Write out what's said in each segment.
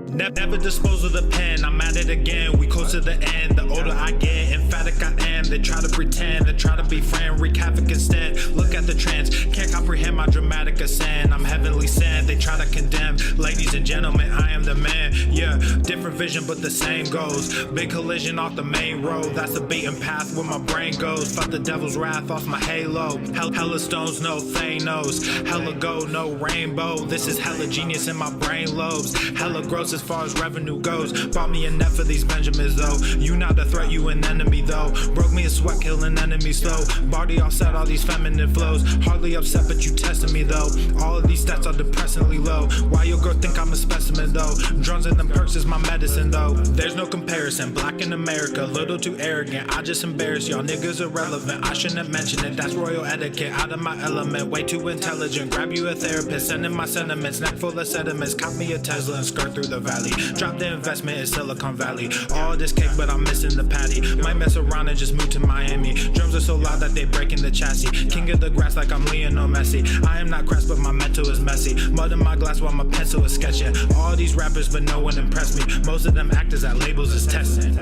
Never dispose of the pen, I'm at it again, we close to the end. The older I get, emphatic I am. They try to pretend, they try to be friend, wreak havoc instead. Look at the trends, can't comprehend my dramatic ascent. I'm heavenly sent, they try to condemn. Ladies and gentlemen, I am the man. Yeah, different vision but the same goals. Big collision off the main road, that's the beaten path where my brain goes. Felt the devil's wrath off my halo. Hella stones, no Thanos. Hella gold, no rainbow. This is hella genius in my brain lobes. Hella gross as far as revenue goes. Bought me a net for these Benjamins though. You not a threat, you an enemy though. Broke me a sweat, killing enemies slow. Body offset, all these feminine flows. Hardly upset, but you testing me though. All of these stats are depressingly low. Why your girl think I'm a specimen though? Drones and them perks is my medicine though. There's no comparison, black in America, little too arrogant. I just embarrass y'all, niggas irrelevant. I shouldn't mention it, that's royal etiquette. Out of my element, way too intelligent. Grab you a therapist, sending my sentiments. Neck full of sediments, cop me a Tesla and skirt through the valley. Drop the investment in Silicon Valley. All this cake, but I'm missing the patty. Might mess around and just move to Miami. Drums are so loud that they breaking the chassis. King of the grass like I'm Lionel Messi. I am not crass, but my mental is messy. Mud in my glass while my pencil is sketching. All these rappers, but no one impressed me. Most of them actors at labels is testing.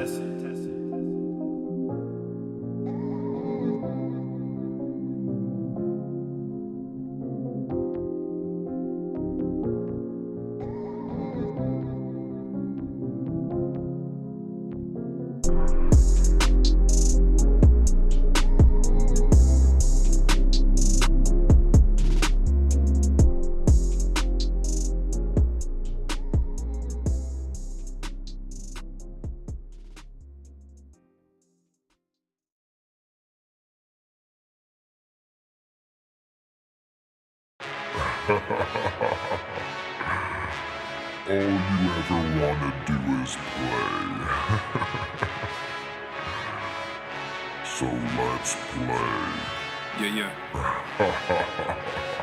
All you ever wanna do is play. So let's play. Yeah.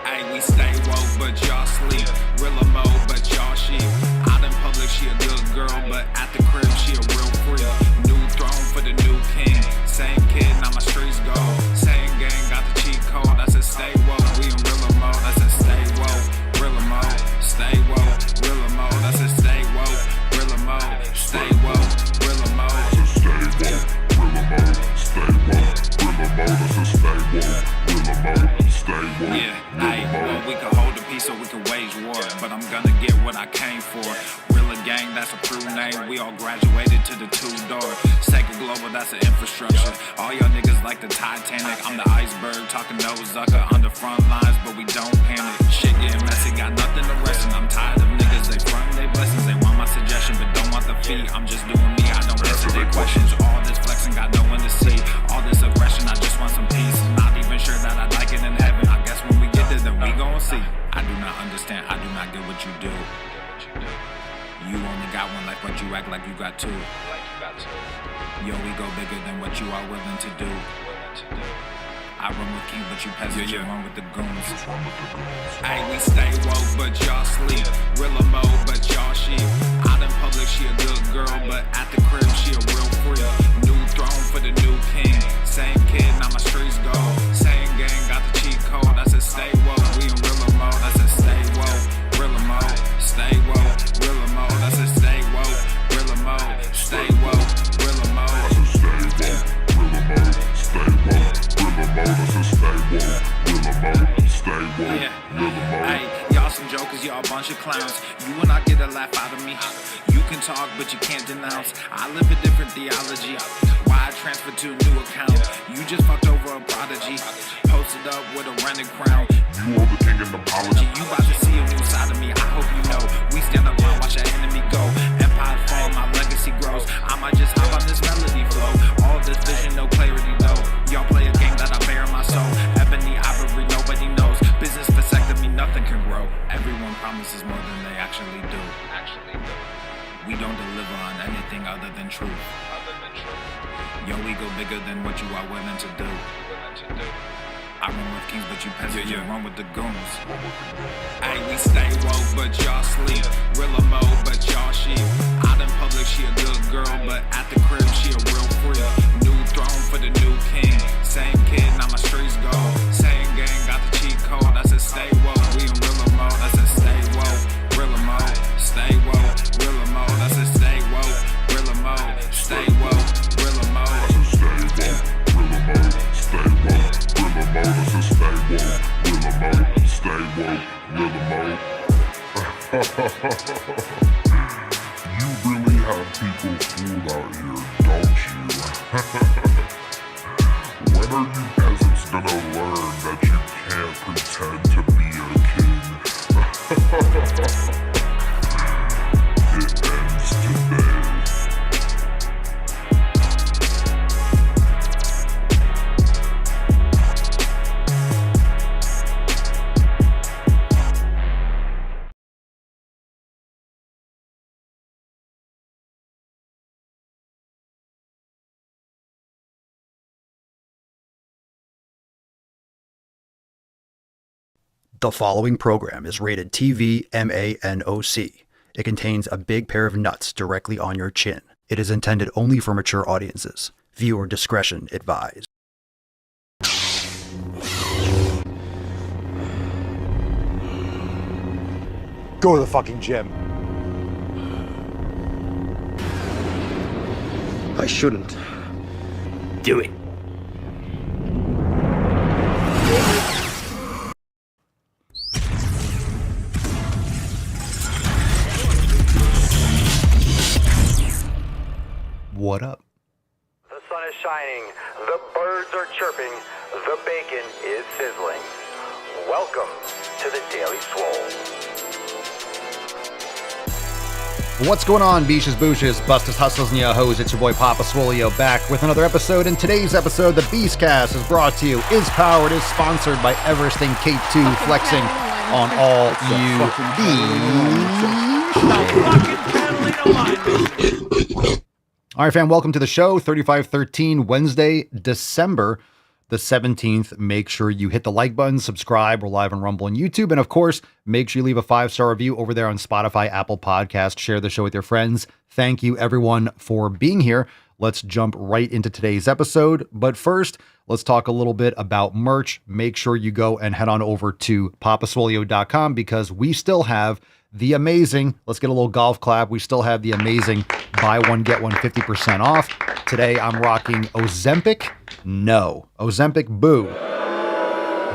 Hey, we stay woke, but y'all sleep. Rilla mode, but y'all sheep. Out in public, she a good girl, but at the crib, she a real freak. New throne for the new king. Same kid, now my streets go. Same gang, got the cheat code. I said stay woke, we in Rilla mode. I said stay woke, Rilla mode. Stay woke, Rilla mode. I said stay woke, Rilla mode. Stay woke, Rilla mode. I said stay woke, Rilla mode. Stay woke, Rilla mode. I said stay woke, Rilla mode. Stay woke, yeah, hey, well, we can hold a peace or we can wage war, but I'm gonna get what I came for. Rilla gang, that's a crew name. We all graduated to the two-door. Sega Global, that's an infrastructure. All y'all niggas like the Titanic. I'm the iceberg, talking no Zucker on the front lines, but we don't panic. Shit getting messy, got nothing to rest in. I'm tired of niggas, they frontin' they blessings. They want my suggestion, but don't want the fee. I'm just doing me, I don't answer their questions. All this flexing, got no one to see. All this aggression, I just want some peace. Not even sure that I like it in heaven. I guess when we get there, then we gon' see. I do not understand, I do not get what you do. You only got one life, but you act like you got two. Yo, we go bigger than what you are willing to do. I run with kings, but you peasants, you run with the goons. Hey, we stay woke, but y'all sleep. Rilla mode, but y'all sheep. Out in public, she a good girl, but at the crib, she a real freak. New throne for the new king. Same kid, now my streets go. Same gang, got the cheat code. I said stay woke, we in Rilla mode. I said stay woke, Rilla mode. Stay woke, Rilla mode. I said stay woke, Rilla mode. Stay woke, Rilla mode. I said stay woke, Rilla mode. Stay woke, Rilla mode. I said stay woke, Rilla mode. Stay woke, Rilla mode. Hey, y'all some jokers, y'all a bunch of clowns. You will not get a laugh out of me. You can talk, but you can't denounce. I live a different theology. Why I transferred to a new account? You just fucked over a prodigy. Posted up with a rented crown. You are the king and apology. You about to see a new side of me. I hope you know. We stand up and watch our enemy go. Empire fall, my legacy grows. I might just hop on this melody flow. All this vision, no clarity though. Y'all play a game that I bear in my soul. Ebony ivory, nobody knows. Business vasectomy, nothing can grow. Everyone promises more than they actually do. We don't deliver on anything other than truth. Yo, we go bigger than what you are willing to do. I run with kings, but you peasants, you run with the goons. Hey, we stay woke, but y'all sleep. Rilla mode, but y'all sheep. Out in public, she a good girl, but at the crib, she a real freak. New throne for the new king. Same kid, now my streets go. Same gang, got the cheat code. I said stay woke, we in Rilla mode. I said stay woke, Rilla mode. Stay woke, Rilla mode. You really have people fooled out here, don't you? When are you peasants gonna learn that you can't pretend to be a king? It ends today. The following program is rated TV MANOC. It contains a big pair of nuts directly on your chin. It is intended only for mature audiences. Viewer discretion advised. Go to the fucking gym. I shouldn't. Do it. What up? The sun is shining, the birds are chirping, the bacon is sizzling. Welcome to the Daily Swole. What's going on, beaches, booshes, bustas, hustles, and yo-hos? It's your boy Papa Swolio back with another episode. In today's episode, the Beastcast is brought to you, is powered, is sponsored by Everesting K2, flexing on all you bees. All right, fam, welcome to the show. 3513, Wednesday, December the 17th. Make sure you hit the like button, subscribe. We're live on Rumble and YouTube. And of course, make sure you leave a 5-star review over there on Spotify, Apple Podcast. Share the show with your friends. Thank you, everyone, for being here. Let's jump right into today's episode. But first, let's talk a little bit about merch. Make sure you go and head on over to papaswolio.com because we still have the amazing, let's get a little golf clap. We still have the amazing buy one, get one 50% off. Today, I'm rocking Ozempic. No. Ozempic, boo.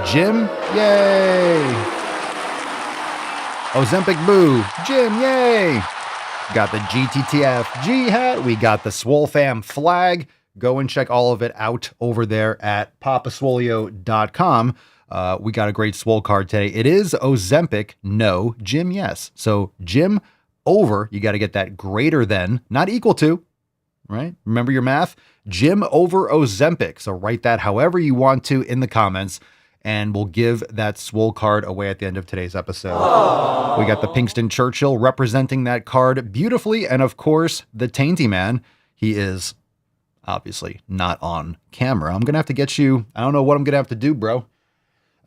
Jim, yay. Ozempic, boo. Jim, yay. Got the GTTF G hat. We got the Swole Fam flag. Go and check all of it out over there at papaswolio.com. We got a great Swole card today. It is Ozempic, no. Jim, yes. So Jim over, you got to get that greater than, not equal to, right? Remember your math? Jim over Ozempic. So write that however you want to in the comments, and we'll give that Swole card away at the end of today's episode. Aww. We got the Pinkston Churchill representing that card beautifully, and of course, the Tainty Man. He is obviously not on camera. I'm going to have to get you, I don't know what I'm going to have to do, bro.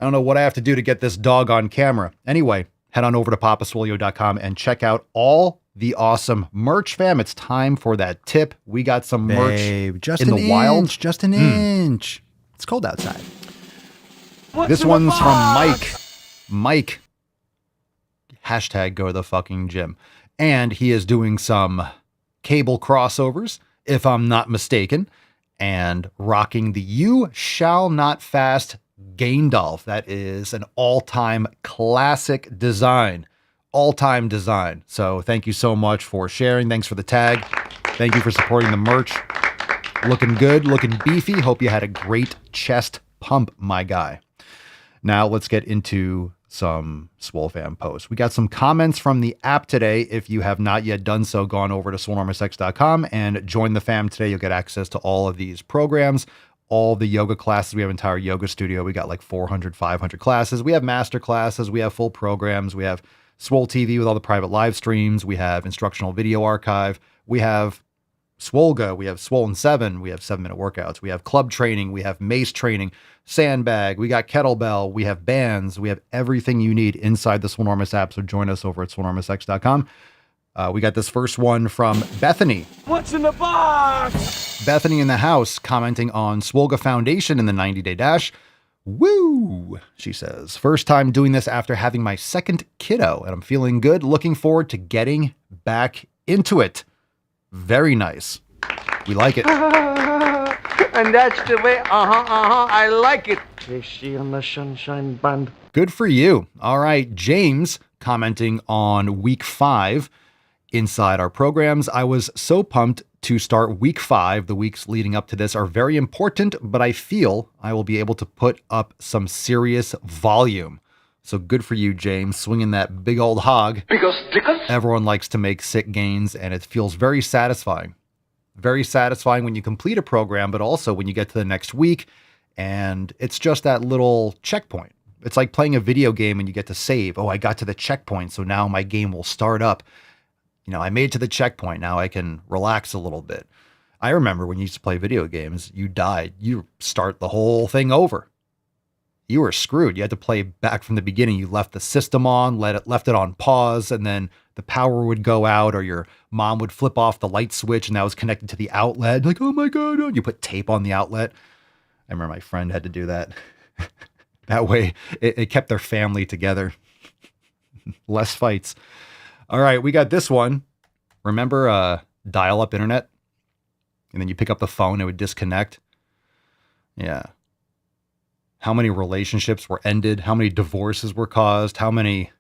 I don't know what I have to do to get this dog on camera. Anyway, head on over to papaswolio.com and check out all the awesome merch, fam. It's time for that tip. We got some merch just in an the inch, wild. Just an inch. It's cold outside. This one's from Mike. Mike. Hashtag go to the fucking gym. And he is doing some cable crossovers, if I'm not mistaken, and rocking the You Shall Not Fast Gaindolf. That is an all-time classic design. All-time design. So thank you so much for sharing. Thanks for the tag. Thank you for supporting the merch. Looking good, looking beefy. Hope you had a great chest pump, my guy. Now let's get into some Swole Fam posts. We got some comments from the app today. If you have not yet done so, go on over to swolenormousx.com and join the fam today. You'll get access to all of these programs, all the yoga classes. We have an entire yoga studio. We got like 400, 500 classes. We have master classes. We have full programs. We have Swole TV with all the private live streams. We have instructional video archive. We have Swolga. We have Swollen 7. We have 7-minute workouts. We have club training. We have mace training, sandbag. We got kettlebell. We have bands. We have everything you need inside the Swolenormous app. So join us over at swolenormousx.com. We got this first one from Bethany. What's in the box? Bethany in the house commenting on Swolga Foundation in the 90-day dash. Woo, she says. First time doing this after having my second kiddo, and I'm feeling good. Looking forward to getting back into it. Very nice. We like it. And that's the way, I like it. Is she on the Sunshine Band? Good for you. All right, James commenting on week 5. inside our programs. I was so pumped to start week 5. The weeks leading up to this are very important, but I feel I will be able to put up some serious volume. So good for you, James, swinging that big old hog. Everyone likes to make sick gains, and it feels very satisfying. Very satisfying when you complete a program, but also when you get to the next week, and it's just that little checkpoint. It's like playing a video game and you get to save. Oh, I got to the checkpoint, so now my game will start up. You know, I made it to the checkpoint. Now I can relax a little bit. I remember when you used to play video games, you died. You start the whole thing over. You were screwed. You had to play back from the beginning. You left the system on, left it on pause, and then the power would go out, or your mom would flip off the light switch and that was connected to the outlet. Like, oh my God. You put tape on the outlet. I remember my friend had to do that. That way it kept their family together. Less fights. All right, we got this one. Remember dial-up internet? And then you pick up the phone, it would disconnect. Yeah. How many relationships were ended? How many divorces were caused? How many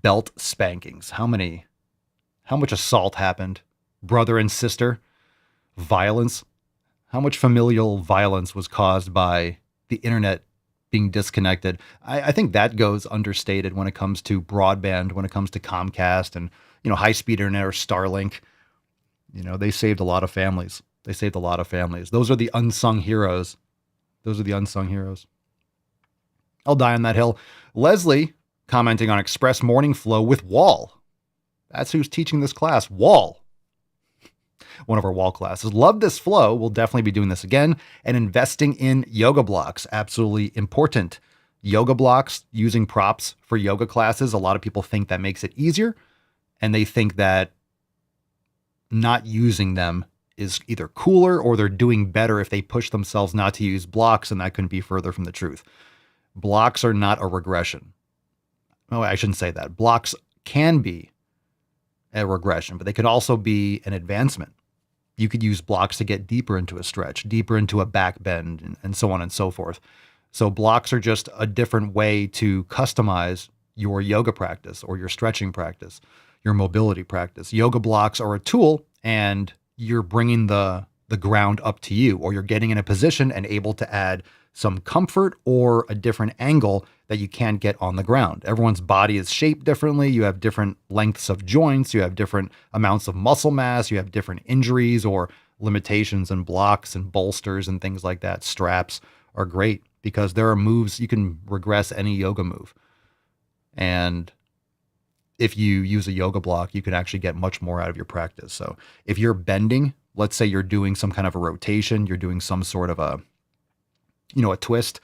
belt spankings? How much assault happened? Brother and sister violence? How much familial violence was caused by the internet being disconnected? I think that goes understated when it comes to broadband, when it comes to Comcast and, high-speed internet or Starlink. They saved a lot of families. Those are the unsung heroes. I'll die on that hill. Leslie commenting on Express Morning Flow with Wall. That's who's teaching this class. Wall. One of our wall classes. Love this flow. We'll definitely be doing this again. And investing in yoga blocks. Absolutely important. Yoga blocks, using props for yoga classes. A lot of people think that makes it easier. And they think that not using them is either cooler or they're doing better if they push themselves not to use blocks. And that couldn't be further from the truth. Blocks are not a regression. Oh, I shouldn't say that. Blocks can be a regression, but they could also be an advancement. You could use blocks to get deeper into a stretch, deeper into a back bend, and so on and so forth. So blocks are just a different way to customize your yoga practice or your stretching practice, your mobility practice. Yoga blocks are a tool, and you're bringing the ground up to you, or you're getting in a position and able to add some comfort or a different angle that you can't get on the ground. Everyone's body is shaped differently. You have different lengths of joints. You have different amounts of muscle mass. You have different injuries or limitations, and blocks and bolsters and things like that. Straps are great because there are moves. You can regress any yoga move. And if you use a yoga block, you can actually get much more out of your practice. So if you're bending, let's say you're doing some kind of a rotation, you're doing some sort of a twist,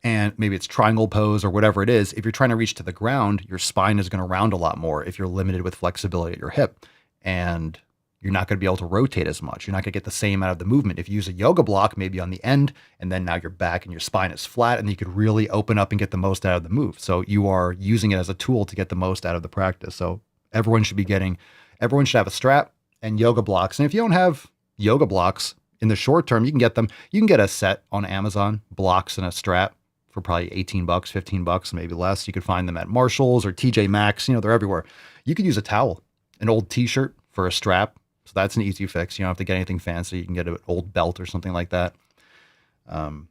and maybe it's triangle pose or whatever it is. If you're trying to reach to the ground, your spine is going to round a lot more if you're limited with flexibility at your hip, and you're not going to be able to rotate as much. You're not going to get the same out of the movement. If you use a yoga block, maybe on the end, and then now you're back and your spine is flat, and you could really open up and get the most out of the move. So you are using it as a tool to get the most out of the practice. So everyone should have a strap and yoga blocks. And if you don't have yoga blocks, in the short term, you can get them. You can get a set on Amazon, blocks and a strap, for probably $18, $15, maybe less. You could find them at Marshall's or TJ Maxx. They're everywhere. You could use a towel, an old t-shirt for a strap. So that's an easy fix. You don't have to get anything fancy. You can get an old belt or something like that. So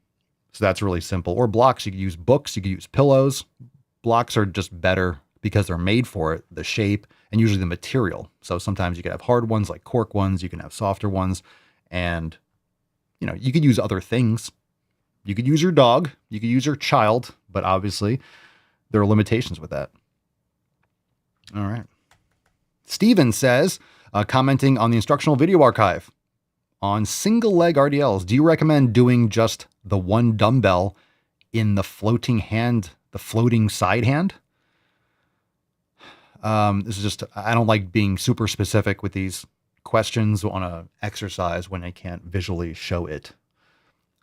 that's really simple. Or blocks, you could use books, you could use pillows. Blocks are just better because they're made for it, the shape, and usually the material. So sometimes you can have hard ones like cork ones. You can have softer ones. And, you could use other things. You could use your dog. You could use your child. But obviously, there are limitations with that. All right. Steven says, commenting on the instructional video archive on single leg RDLs, do you recommend doing just the one dumbbell in the floating side hand? This is just, I don't like being super specific with these questions on a exercise when I can't visually show it.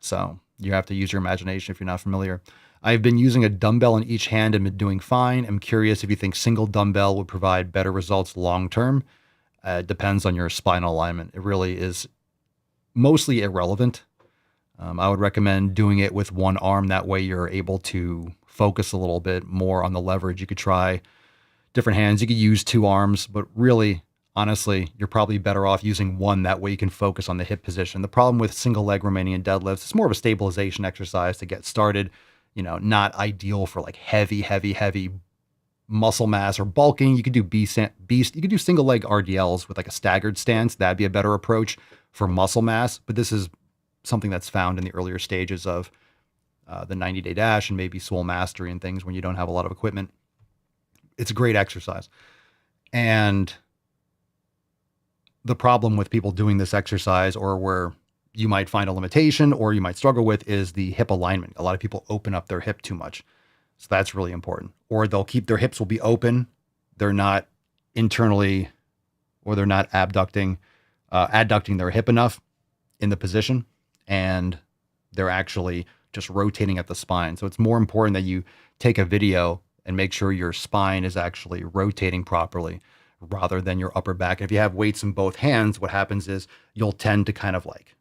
So you have to use your imagination if you're not familiar. I've been using a dumbbell in each hand and been doing fine. I'm curious if you think single dumbbell would provide better results long-term. It depends on your spinal alignment. It really is mostly irrelevant. I would recommend doing it with one arm. That way you're able to focus a little bit more on the leverage. You could try different hands. You could use 2 arms, but really, honestly, you're probably better off using one. That way you can focus on the hip position. The problem with single leg Romanian deadlifts, it's more of a stabilization exercise to get started, not ideal for like heavy muscle mass or bulking. You could do beast. You could do single leg RDLs with like a staggered stance. That'd be a better approach for muscle mass. But this is something that's found in the earlier stages of the 90-day dash and maybe Swole mastery and things when you don't have a lot of equipment. It's a great exercise. And the problem with people doing this exercise, or where you might find a limitation or you might struggle with, is the hip alignment. A lot of people open up their hip too much. So that's really important. Or they'll keep their hips will be open. They're not internally, or they're not adducting their hip enough in the position, and they're actually just rotating at the spine. So it's more important that you take a video and make sure your spine is actually rotating properly rather than your upper back. If you have weights in both hands, what happens is you'll tend to kind of like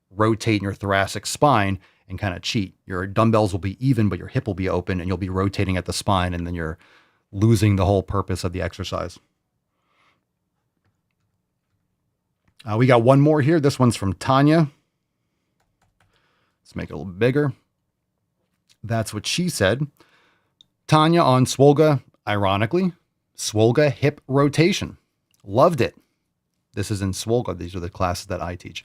rotate in your thoracic spine and kind of cheat. Your dumbbells will be even, but your hip will be open and you'll be rotating at the spine, and then you're losing the whole purpose of the exercise. We got one more here. This one's from Tanya. Let's make it a little bigger. That's what she said. Tanya on Swolga, ironically, Swolga hip rotation. Loved it. This is in Swolga. These are the classes that I teach.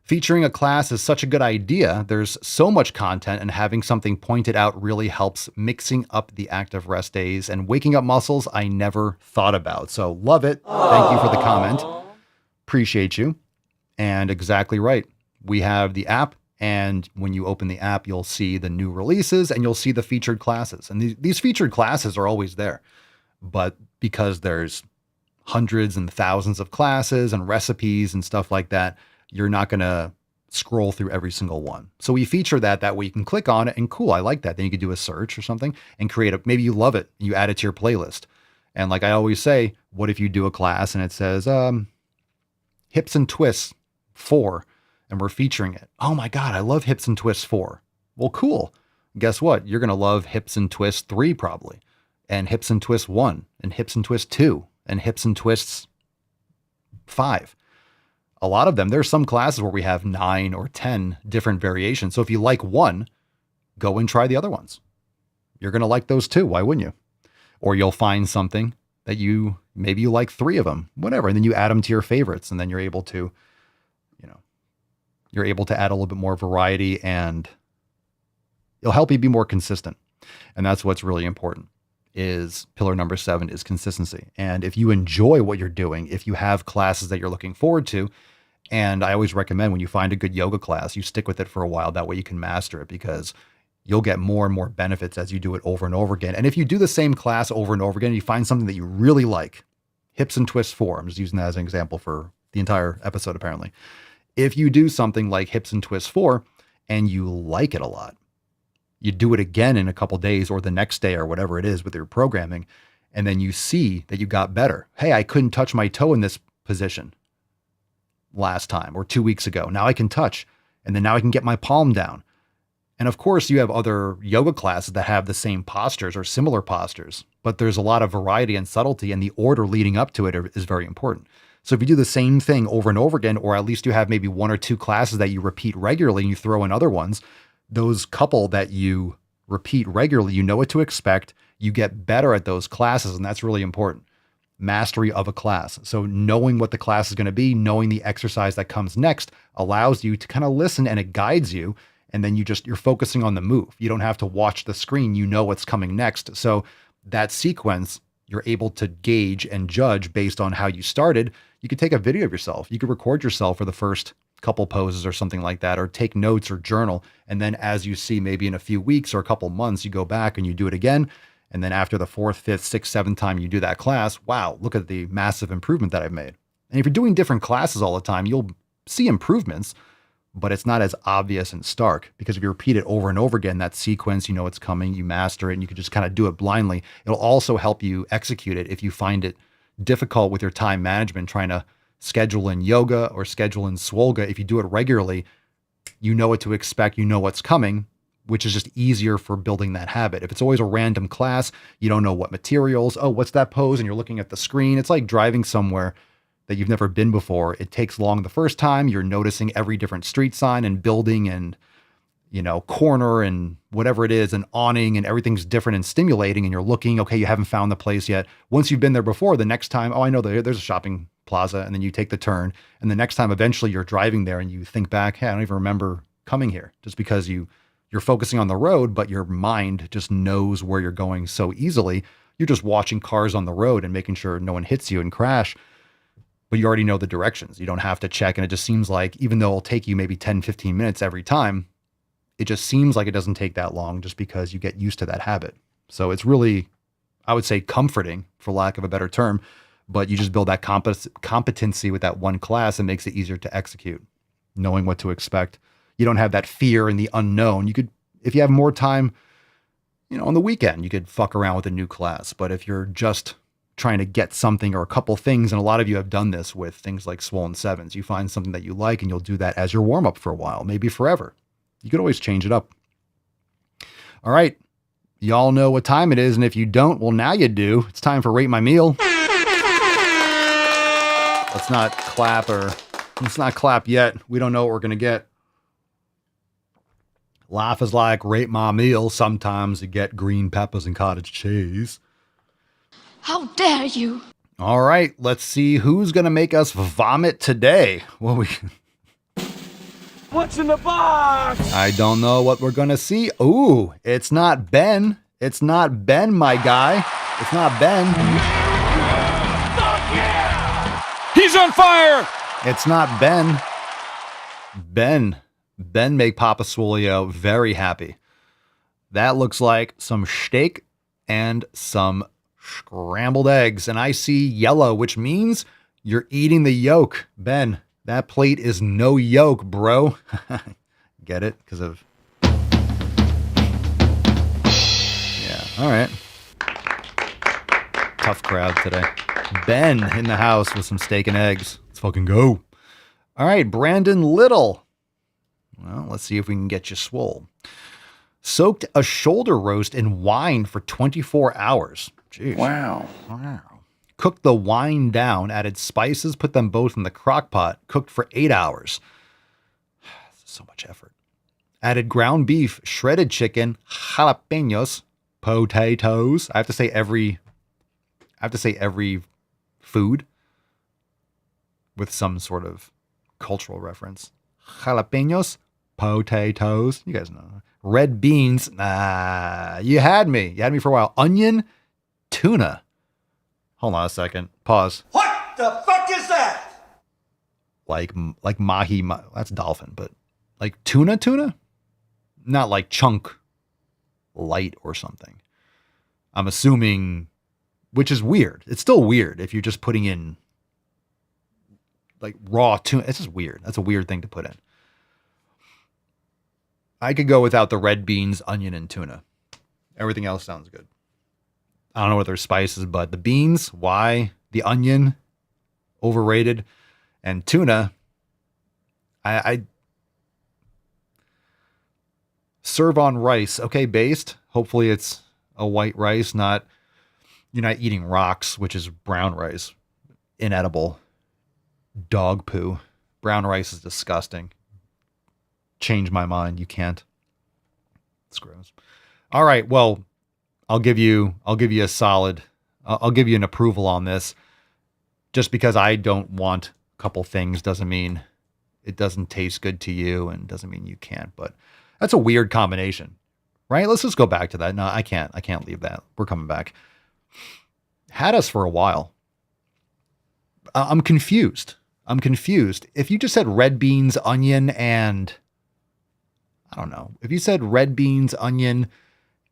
Featuring a class is such a good idea. There's so much content, and having something pointed out really helps mixing up the active rest days and waking up muscles I never thought about. So love it. Thank you for the comment. Appreciate you. And exactly right. We have the app, and when you open the app, you'll see the new releases and you'll see the featured classes. And these featured classes are always there. But because there's hundreds and thousands of classes and recipes and stuff like that, you're not going to scroll through every single one. So we feature that way you can click on it and cool, I like that. Then you could do a search or something and maybe you love it. You add it to your playlist. And like I always say, what if you do a class and it says, hips and twists 4, and we're featuring it. Oh my God, I love hips and twists 4. Well, cool. Guess what? You're going to love hips and twists 3 probably, and hips and twists 1, and hips and twists 2, and hips and twists 5. A lot of them, there's some classes where we have 9 or 10 different variations. So if you like one, go and try the other ones. You're going to like those too. Why wouldn't you? Or you'll find something that maybe you like 3 of them, whatever. And then you add them to your favorites, and then you're able to add a little bit more variety, and it'll help you be more consistent. And that's what's really important. Is pillar number 7 is consistency. And if you enjoy what you're doing, if you have classes that you're looking forward to, and I always recommend when you find a good yoga class, you stick with it for a while. That way you can master it, because you'll get more and more benefits as you do it over and over again. And if you do the same class over and over again, you find something that you really like, hips and twists 4, I'm just using that as an example for the entire episode apparently. If you do something like hips and twists 4 and you like it a lot, you do it again in a couple days or the next day or whatever it is with your programming, and then you see that you got better. Hey, I couldn't touch my toe in this position last time or 2 weeks ago. Now I can touch, and then now I can get my palm down. And of course, you have other yoga classes that have the same postures or similar postures, but there's a lot of variety and subtlety, and the order leading up to it is very important. So if you do the same thing over and over again, or at least you have maybe 1 or 2 classes that you repeat regularly and you throw in other ones, those couple that you repeat regularly, you know what to expect. You get better at those classes, and that's really important. Mastery of a class. So knowing what the class is going to be, knowing the exercise that comes next allows you to kind of listen, and it guides you. And then you're focusing on the move. You don't have to watch the screen. You know what's coming next. So that sequence, you're able to gauge and judge based on how you started. You could take a video of yourself. You could record yourself for the first couple poses or something like that, or take notes or journal. And then as you see, maybe in a few weeks or a couple months, you go back and you do it again. And then after the 4th, 5th, 6th, 7th time you do that class, wow, look at the massive improvement that I've made. And if you're doing different classes all the time, you'll see improvements, but it's not as obvious and stark, because if you repeat it over and over again, that sequence, you know it's coming, you master it, and you can just kind of do it blindly. It'll also help you execute it if you find it difficult with your time management, trying to schedule in yoga or schedule in Swolga. If you do it regularly, you know what to expect, you know what's coming. which is just easier for building that habit. If it's always a random class, you don't know what materials, oh, what's that pose? And you're looking at the screen. It's like driving somewhere that you've never been before. It takes long the first time. You're noticing every different street sign and building and, corner and whatever it is, and awning, and everything's different and stimulating. And you're looking, okay, you haven't found the place yet. Once you've been there before, the next time, oh, I know there's a shopping plaza, and then you take the turn. And the next time, eventually you're driving there and you think back, hey, I don't even remember coming here, just because you're focusing on the road, but your mind just knows where you're going so easily. You're just watching cars on the road and making sure no one hits you and crash, but you already know the directions. You don't have to check. And it just seems like, even though it'll take you maybe 10, 15 minutes every time, it just seems like it doesn't take that long just because you get used to that habit. So it's really, I would say, comforting, for lack of a better term, but you just build that competency with that one class and makes it easier to execute, knowing what to expect. You don't have that fear in the unknown. You could, if you have more time, on the weekend, you could fuck around with a new class. But if you're just trying to get something or a couple things, and a lot of you have done this with things like Swole and Sevens, you find something that you like and you'll do that as your warm up for a while, maybe forever. You could always change it up. All right. Y'all know what time it is. And if you don't, well, now you do. It's time for Rate My Meal. Let's not clap yet. We don't know what we're going to get. Life is like Rate My Meal. Sometimes you get green peppers and cottage cheese. How dare you? All right. Let's see who's going to make us vomit today. What's in the box? I don't know what we're going to see. Ooh, it's not Ben. It's not Ben, my guy. It's not Ben. Fuck yeah! He's on fire! It's not Ben. Ben make Papa Swolio very happy. That looks like some steak and some scrambled eggs. And I see yellow, which means you're eating the yolk. Ben, that plate is no yolk, bro. Get it? Because of... Yeah, all right. Tough crowd today. Ben in the house with some steak and eggs. Let's fucking go. All right, Brandon Little. Well, let's see if we can get you swole. Soaked a shoulder roast in wine for 24 hours. Jeez. Wow. Cooked the wine down, added spices, put them both in the crock pot, cooked for 8 hours. So much effort. Added ground beef, shredded chicken, jalapenos, potatoes. I have to say every food with some sort of cultural reference. Jalapenos, potatoes. You guys know. Red beans. You had me. You had me for a while. Onion, tuna. Hold on a second. Pause. What the fuck is that? Like mahi. That's dolphin, but like tuna? Not like chunk light or something. I'm assuming, which is weird. It's still weird if you're just putting in like raw tuna. It's just weird. That's a weird thing to put in. I could go without the red beans, onion, and tuna. Everything else sounds good. I don't know what their spices, but the beans, why? The onion, overrated. And tuna, I serve on rice. Okay, based. Hopefully it's a white rice, you're not eating rocks, which is brown rice. Inedible. Dog poo. Brown rice is disgusting. Change my mind. You can't. It's gross. All right. Well, I'll give you a solid, I'll give you an approval on this. Just because I don't want a couple things doesn't mean it doesn't taste good to you, and doesn't mean you can't, but that's a weird combination, right? Let's just go back to that. No, I can't leave that. We're coming back. Had us for a while. I'm confused. If you just said red beans, onion, and I don't know, if you said red beans, onion,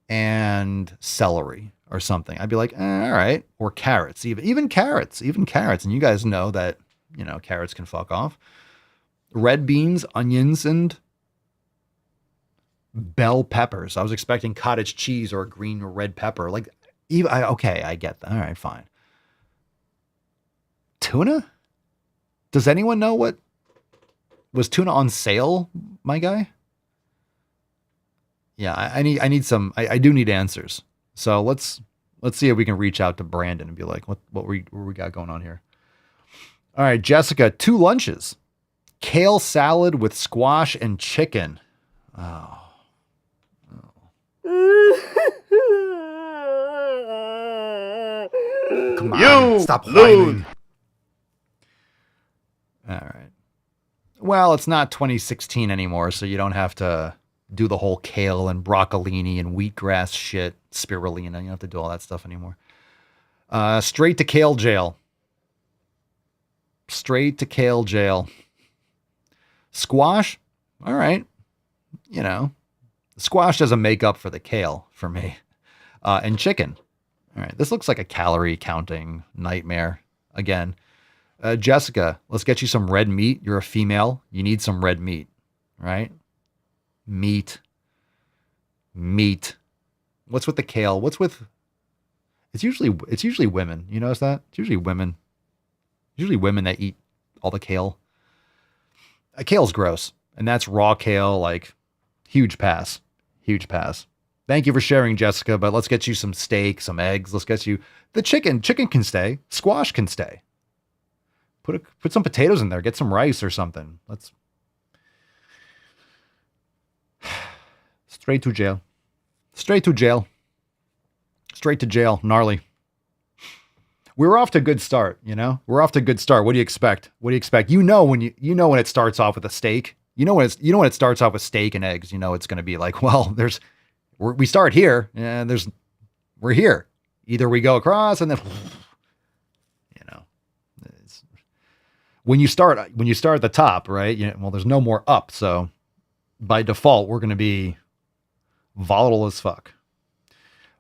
and celery or something, I'd be like, all right. Or carrots, even carrots. And you guys know that, carrots can fuck off. Red beans, onions, and bell peppers. I was expecting cottage cheese or a green or red pepper. Like, okay, I get that. All right, fine. Tuna? Does anyone know was tuna on sale, my guy? Yeah, I need some. I do need answers. So let's see if we can reach out to Brandon and be like, what we got going on here. All right, Jessica, 2 lunches, kale salad with squash and chicken. Oh. Come on, stop whining. All right. Well, it's not 2016 anymore, so you don't have to do the whole kale and broccolini and wheatgrass shit, spirulina. You don't have to do all that stuff anymore. Straight to kale jail. Straight to kale jail. Squash? All right. You know, squash doesn't make up for the kale for me. And chicken. All right. This looks like a calorie counting nightmare again. Jessica, let's get you some red meat. You're a female. You need some red meat, right? Meat. What's with the kale? What's with? It's usually women. You notice that? It's usually women. Usually women that eat all the kale. Kale's gross, and that's raw kale. Like, huge pass. Thank you for sharing, Jessica. But let's get you some steak, some eggs. Let's get you the chicken. Chicken can stay. Squash can stay. Put some potatoes in there. Get some rice or something. Let's straight to jail. Straight to jail. Gnarly. We're off to a good start, you know? We're off to a good start. What do you expect? You know when it starts off with a steak. You know when it starts off with steak and eggs, you know it's going to be like, well, we start here and we're here. Either we go across and then when you start at the top, right? Well, there's no more up, so by default, we're going to be volatile as fuck.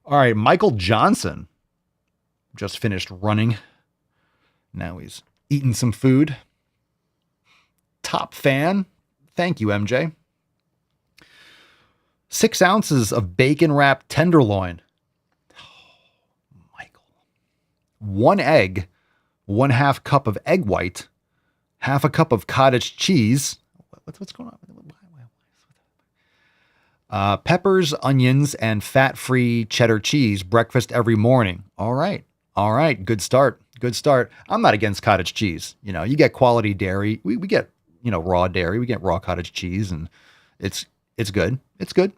All right, Michael Johnson just finished running. Now he's eating some food. Top fan. Thank you, MJ. 6 ounces of bacon wrapped tenderloin. Oh, Michael. 1 egg, 1/2 cup of egg white, 1/2 cup of cottage cheese. What's going on? Peppers, onions, and fat-free cheddar cheese. Breakfast every morning. All right. Good start. I'm not against cottage cheese. You know, you get quality dairy. We get, raw dairy. We get raw cottage cheese, and it's good. It's good.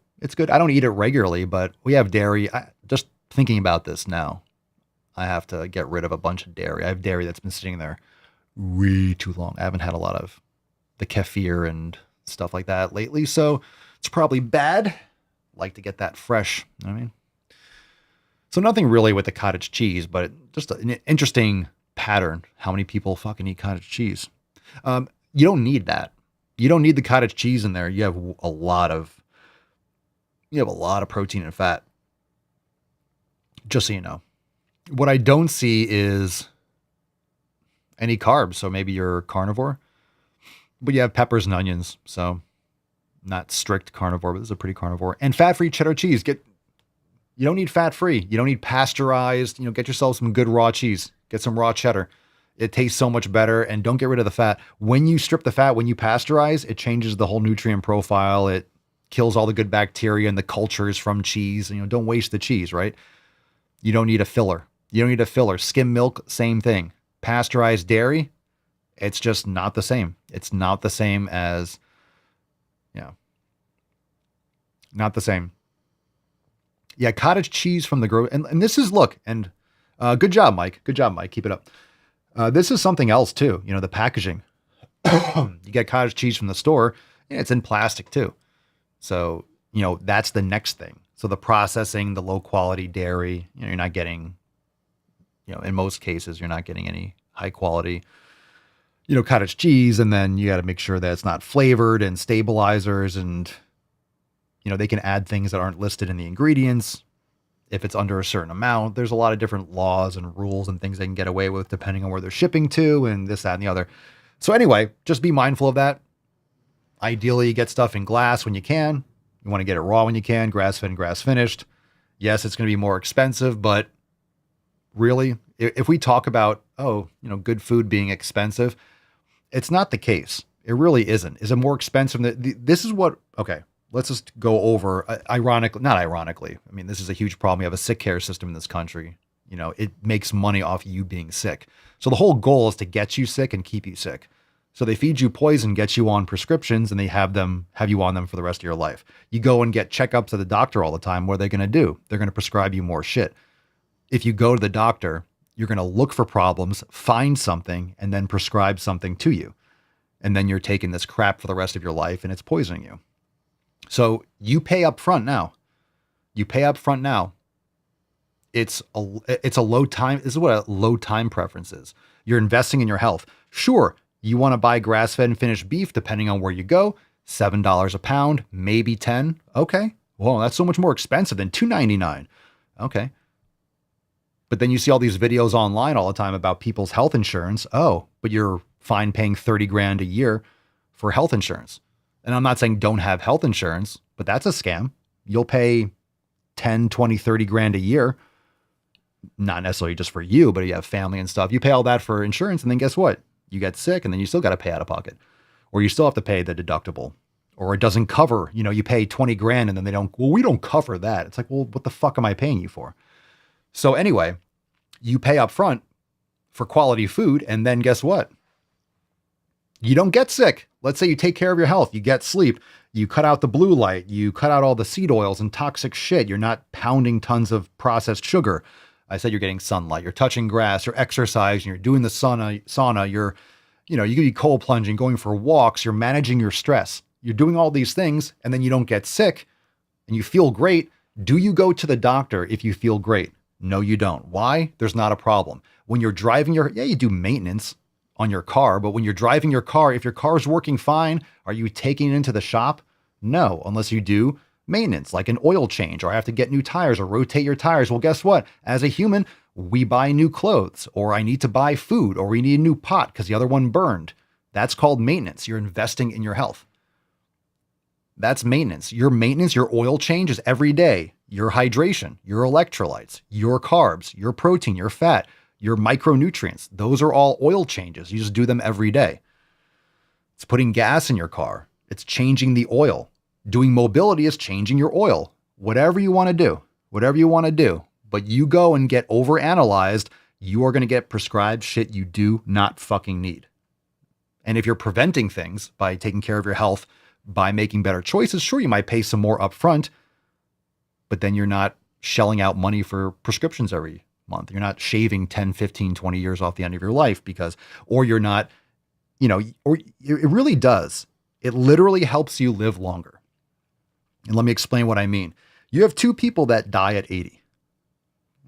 I don't eat it regularly, but we have dairy. Just thinking about this now, I have to get rid of a bunch of dairy. I have dairy that's been sitting there way too long. I haven't had a lot of the kefir and stuff like that lately, so it's probably bad. Like to get that fresh. I mean, so nothing really with the cottage cheese, but just an interesting pattern. How many people fucking eat cottage cheese? You don't need that. You don't need the cottage cheese in there. You have a lot of protein and fat. Just so you know. What I don't see is any carbs. So maybe you're carnivore, but you have peppers and onions. So not strict carnivore, but this is a pretty carnivore. And fat-free cheddar cheese. You don't need fat-free. You don't need pasteurized. Get yourself some good raw cheese. Get some raw cheddar. It tastes so much better, and don't get rid of the fat. When you strip the fat, when you pasteurize, it changes the whole nutrient profile. It kills all the good bacteria and the cultures from cheese. Don't waste the cheese, right? You don't need a filler. Skim milk, same thing. Pasteurized dairy, it's just not the same. It's not the same as, not the same. Yeah, cottage cheese from the grocery. And this is, look, and good job, Mike. Keep it up. This is something else too. The packaging. You get cottage cheese from the store, it's in plastic too. So, that's the next thing. So the processing, the low quality dairy, you're not getting, in most cases, you're not getting any high quality, cottage cheese. And then you got to make sure that it's not flavored and stabilizers, and, they can add things that aren't listed in the ingredients. If it's under a certain amount, there's a lot of different laws and rules and things they can get away with depending on where they're shipping to and this, that, and the other. So anyway, just be mindful of that. Ideally, you get stuff in glass when you can. You want to get it raw when you can, grass-fed and grass-finished. Yes, it's going to be more expensive, but really, if we talk about, good food being expensive, it's not the case. It really isn't. Is it more expensive? This is what, okay, let's just go over, not ironically. I mean, this is a huge problem. We have a sick care system in this country. You know, it makes money off you being sick. So the whole goal is to get you sick and keep you sick. So they feed you poison, get you on prescriptions, and they have you on them for the rest of your life. You go and get checkups at the doctor all the time. What are they going to do? They're going to prescribe you more shit. If you go to the doctor, you're going to look for problems, find something, and then prescribe something to you. And then you're taking this crap for the rest of your life and it's poisoning you. So you pay up front now. It's a low time. This is what a low time preference is. You're investing in your health. Sure, you want to buy grass-fed and finished beef, depending on where you go, $7 a pound, maybe 10. Okay. Well, that's so much more expensive than $2.99. Okay. But then you see all these videos online all the time about people's health insurance. Oh, but you're fine paying 30 grand a year for health insurance. And I'm not saying don't have health insurance, but that's a scam. You'll pay 10, 20, 30 grand a year. Not necessarily just for you, but you have family and stuff. You pay all that for insurance. And then guess what? You get sick and then you still got to pay out of pocket, or you still have to pay the deductible, or it doesn't cover, you pay 20 grand and then we don't cover that. It's like, well, what the fuck am I paying you for? So anyway, you pay up front for quality food. And then guess what? You don't get sick. Let's say you take care of your health. You get sleep. You cut out the blue light. You cut out all the seed oils and toxic shit. You're not pounding tons of processed sugar. I said you're getting sunlight. You're touching grass. You're exercising. You're doing the sauna. You're, you could be cold plunging, going for walks. You're managing your stress. You're doing all these things, and then you don't get sick, and you feel great. Do you go to the doctor if you feel great? No, you don't. Why? There's not a problem. When you're driving you do maintenance on your car, but when you're driving your car, if your car's working fine, are you taking it into the shop? No, unless you do maintenance, like an oil change, or I have to get new tires or rotate your tires. Well, guess what? As a human, we buy new clothes, or I need to buy food, or we need a new pot because the other one burned. That's called maintenance. You're investing in your health. That's maintenance. Your maintenance, your oil change is every day. Your hydration, your electrolytes, your carbs, your protein, your fat, your micronutrients. Those are all oil changes. You just do them every day. It's putting gas in your car. It's changing the oil. Doing mobility is changing your oil. Whatever you want to do, but you go and get overanalyzed, you are going to get prescribed shit you do not fucking need. And if you're preventing things by taking care of your health, by making better choices, sure, you might pay some more upfront, but then you're not shelling out money for prescriptions every month. You're not shaving 10, 15, 20 years off the end of your life or you're not, or it really does. It literally helps you live longer. And let me explain what I mean. You have two people that die at 80.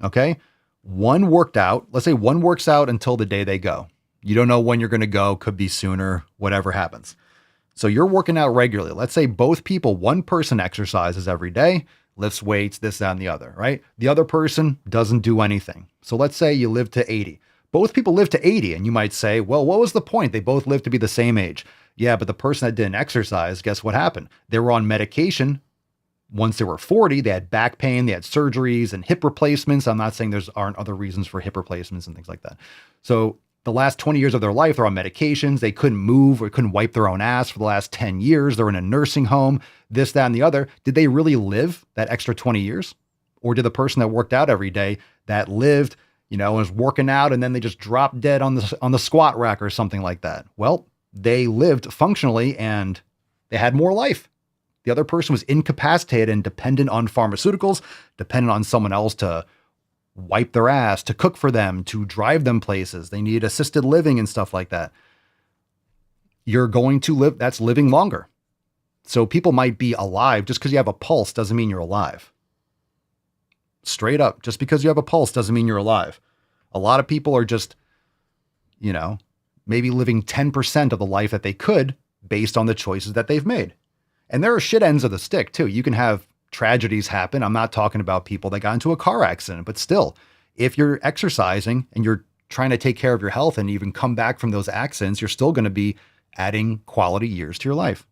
Okay. One worked out. Let's say one works out until the day they go. You don't know when you're going to go. Could be sooner, whatever happens. So you're working out regularly. Let's say both people, one person exercises every day, lifts weights, this, that, and the other, right? The other person doesn't do anything. So let's say you live to 80. Both people live to 80. And you might say, well, what was the point? They both lived to be the same age. Yeah, but the person that didn't exercise, guess what happened? They were on medication. Once they were 40, they had back pain, they had surgeries and hip replacements. I'm not saying aren't other reasons for hip replacements and things like that. So the last 20 years of their life, they're on medications. They couldn't move or couldn't wipe their own ass for the last 10 years. They're in a nursing home, this, that, and the other. Did they really live that extra 20 years? Or did the person that worked out every day that lived, was working out and then they just dropped dead on the squat rack or something like that? Well, they lived functionally and they had more life. The other person was incapacitated and dependent on pharmaceuticals, dependent on someone else to wipe their ass, to cook for them, to drive them places. They need assisted living and stuff like that. You're going to live, that's living longer. So people might be alive. Just because you have a pulse doesn't mean you're alive. Straight up, just because you have a pulse doesn't mean you're alive. A lot of people are just, maybe living 10% of the life that they could based on the choices that they've made. And there are shit ends of the stick too. You can have tragedies happen. I'm not talking about people that got into a car accident, but still, if you're exercising and you're trying to take care of your health and even come back from those accidents, you're still going to be adding quality years to your life.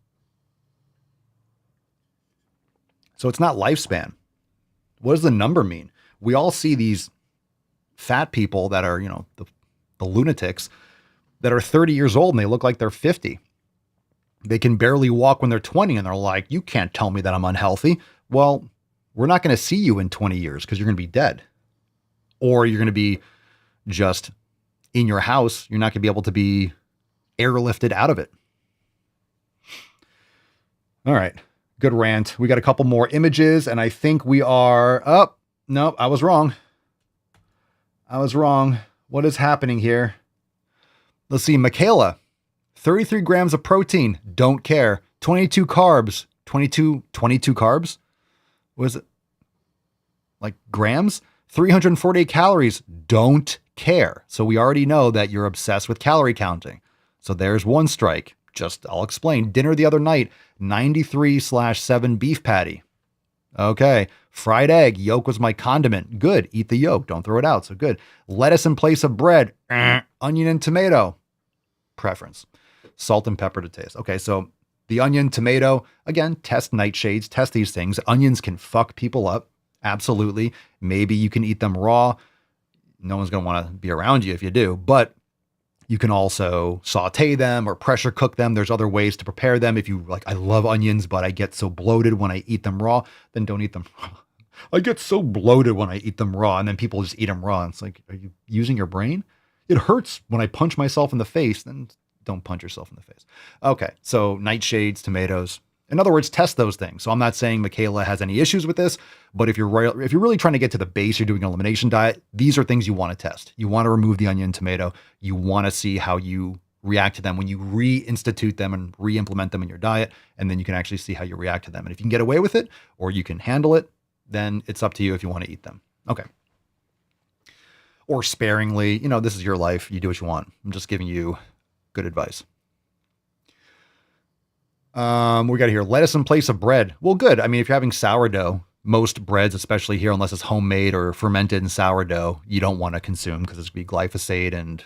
So it's not lifespan. What does the number mean? We all see these fat people that are, the lunatics that are 30 years old and they look like they're 50. They can barely walk when they're 20 and they're like, you can't tell me that I'm unhealthy. Well, we're not going to see you in 20 years because you're going to be dead. Or you're going to be just in your house. You're not going to be able to be airlifted out of it. All right. Good rant. We got a couple more images and I think we are up. Nope, I was wrong. What is happening here? Let's see. Michaela, 33 grams of protein. Don't care. 22 carbs. 22 carbs? Was it like grams? 348 calories. Don't care. So we already know that you're obsessed with calorie counting. So there's one strike. I'll explain. Dinner the other night, 93/7 beef patty. Okay. Fried egg. Yolk was my condiment. Good. Eat the yolk. Don't throw it out. So good. Lettuce in place of bread. Onion and tomato. Preference. Salt and pepper to taste. Okay. So the onion, tomato, again, test nightshades, test these things. Onions can fuck people up. Absolutely. Maybe you can eat them raw. No one's going to want to be around you if you do, but you can also saute them or pressure cook them. There's other ways to prepare them. If you like, I love onions, but I get so bloated when I eat them raw, then don't eat them raw. I get so bloated when I eat them raw, and then people just eat them raw. It's like, are you using your brain? It hurts when I punch myself in the face. Then don't punch yourself in the face. Okay, so nightshades, tomatoes. In other words, test those things. So I'm not saying Michaela has any issues with this, but if you're really trying to get to the base, you're doing an elimination diet, these are things you want to test. You want to remove the onion and tomato. You want to see how you react to them when you reinstitute them and re-implement them in your diet, and then you can actually see how you react to them. And if you can get away with it or you can handle it, then it's up to you if you want to eat them. Okay. Or sparingly, this is your life. You do what you want. I'm just giving you good advice. We got here lettuce in place of bread. Well, good. I mean, if you're having sourdough, most breads, especially here, unless it's homemade or fermented in sourdough, you don't want to consume because it's going to be glyphosate. And